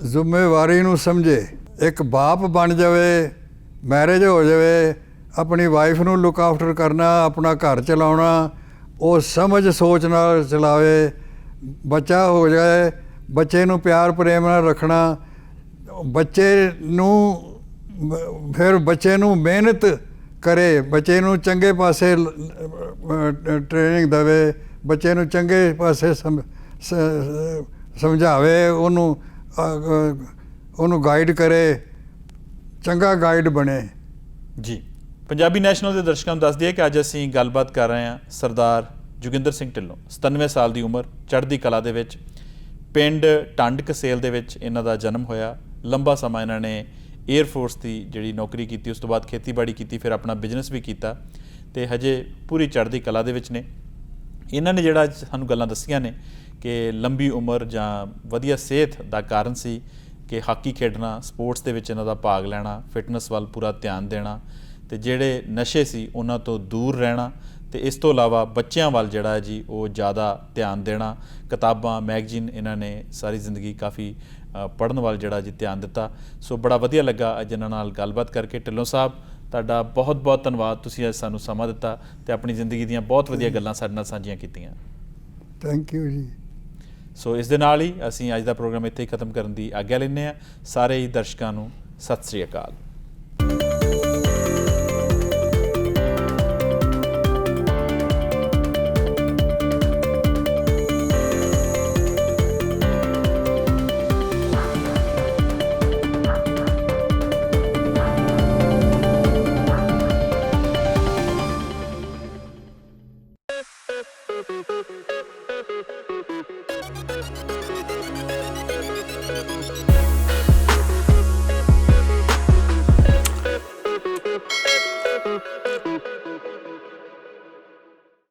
ਜ਼ਿੰਮੇਵਾਰੀ ਨੂੰ ਸਮਝੇ, ਇੱਕ ਬਾਪ ਬਣ ਜਾਵੇ, ਮੈਰਿਜ ਹੋ ਜਾਵੇ, ਆਪਣੀ ਵਾਈਫ ਨੂੰ ਲੁੱਕ ਆਫਟਰ ਕਰਨਾ, ਆਪਣਾ ਘਰ ਚਲਾਉਣਾ, ਉਹ ਸਮਝ ਸੋਚ ਨਾਲ ਚਲਾਵੇ। ਬੱਚਾ ਹੋ ਜਾਏ, ਬੱਚੇ ਨੂੰ ਪਿਆਰ ਪ੍ਰੇਮ ਨਾਲ ਰੱਖਣਾ, ਬੱਚੇ ਨੂੰ ਫਿਰ ਬੱਚੇ ਨੂੰ ਮਿਹਨਤ ਕਰੇ, ਬੱਚੇ ਨੂੰ ਚੰਗੇ ਪਾਸੇ ਟ੍ਰੇਨਿੰਗ ਦੇਵੇ, ਬੱਚੇ ਨੂੰ ਚੰਗੇ ਪਾਸੇ ਸਮਝਾਵੇ, ਉਹਨੂੰ ਗਾਈਡ ਕਰੇ, ਚੰਗਾ ਗਾਈਡ ਬਣੇ ਜੀ। ਪੰਜਾਬੀ ਨੈਸ਼ਨਲ ਦੇ ਦਰਸ਼ਕਾਂ ਨੂੰ ਦੱਸ ਦਈਏ ਕਿ ਅੱਜ ਅਸੀਂ ਗੱਲਬਾਤ ਕਰ ਰਹੇ ਹਾਂ ਸਰਦਾਰ ਜੋਗਿੰਦਰ ਸਿੰਘ ਢਿੱਲੋਂ। 97 ਸਾਲ ਦੀ ਉਮਰ, ਚੜ੍ਹਦੀ ਕਲਾ ਦੇ ਵਿੱਚ, ਪਿੰਡ ਟੰਡ ਕਸੇਲ ਦੇ ਵਿੱਚ ਇਹਨਾਂ ਦਾ ਜਨਮ ਹੋਇਆ। ਲੰਬਾ ਸਮਾਂ ਇਹਨਾਂ ਨੇ 에ਅਰ ਫੋਰਸ ਦੀ ਜਿਹੜੀ ਨੌਕਰੀ ਕੀਤੀ, ਉਸ ਤੋਂ ਬਾਅਦ ਖੇਤੀਬਾੜੀ ਕੀਤੀ, ਫਿਰ ਆਪਣਾ ਬਿਜ਼ਨਸ ਵੀ ਕੀਤਾ ਤੇ ਹਜੇ ਪੂਰੀ ਚੜ੍ਹਦੀ ਕਲਾ ਦੇ ਵਿੱਚ ਨੇ। ਇਹਨਾਂ ਨੇ ਜਿਹੜਾ ਸਾਨੂੰ ਗੱਲਾਂ ਦੱਸੀਆਂ ਨੇ ਕਿ ਲੰਬੀ ਉਮਰ ਜਾਂ ਵਧੀਆ ਸਿਹਤ ਦਾ ਕਾਰਨ ਸੀ ਕਿ ਹਾਕੀ ਖੇਡਣਾ, ਸਪੋਰਟਸ ਦੇ ਵਿੱਚ ਇਹਨਾਂ ਦਾ ਭਾਗ ਲੈਣਾ, ਫਿਟਨੈਸ ਵੱਲ ਪੂਰਾ ਧਿਆਨ ਦੇਣਾ ਤੇ ਜਿਹੜੇ ਨਸ਼ੇ ਸੀ ਉਹਨਾਂ ਤੋਂ ਦੂਰ ਰਹਿਣਾ, ਤੇ ਇਸ ਤੋਂ ਇਲਾਵਾ ਬੱਚਿਆਂ ਵੱਲ ਜਿਹੜਾ ਜੀ ਉਹ ਜ਼ਿਆਦਾ ਧਿਆਨ ਦੇਣਾ। ਕਿਤਾਬਾਂ, ਮੈਗਜ਼ੀਨ ਇਹਨਾਂ ਨੇ ਸਾਰੀ ਜ਼ਿੰਦਗੀ ਕਾਫੀ ਪੜ੍ਹਨ ਵੱਲ ਜਿਹੜਾ ਜੀ ਧਿਆਨ ਦਿੱਤਾ। ਸੋ ਬੜਾ ਵਧੀਆ ਲੱਗਾ ਅੱਜ ਇਹਨਾਂ ਨਾਲ ਗੱਲਬਾਤ ਕਰਕੇ। ਢਿੱਲੋਂ ਸਾਹਿਬ, ਤੁਹਾਡਾ ਬਹੁਤ ਬਹੁਤ ਧੰਨਵਾਦ, ਤੁਸੀਂ ਅੱਜ ਸਾਨੂੰ ਸਮਾਂ ਦਿੱਤਾ ਤੇ ਆਪਣੀ ਜ਼ਿੰਦਗੀ ਦੀਆਂ ਬਹੁਤ ਵਧੀਆ ਗੱਲਾਂ ਸਾਡੇ ਨਾਲ ਸਾਂਝੀਆਂ ਕੀਤੀਆਂ। ਥੈਂਕ ਯੂ ਜੀ। ਸੋ ਇਸ ਦੇ ਨਾਲ ਹੀ ਅਸੀਂ ਅੱਜ ਦਾ ਪ੍ਰੋਗਰਾਮ ਇੱਥੇ ਹੀ ਖਤਮ ਕਰਨ ਦੀ ਆਗਿਆ ਲੈਂਦੇ ਹਾਂ। ਸਾਰੇ ਹੀ ਦਰਸ਼ਕਾਂ ਨੂੰ ਸਤਿ ਸ੍ਰੀ ਅਕਾਲ।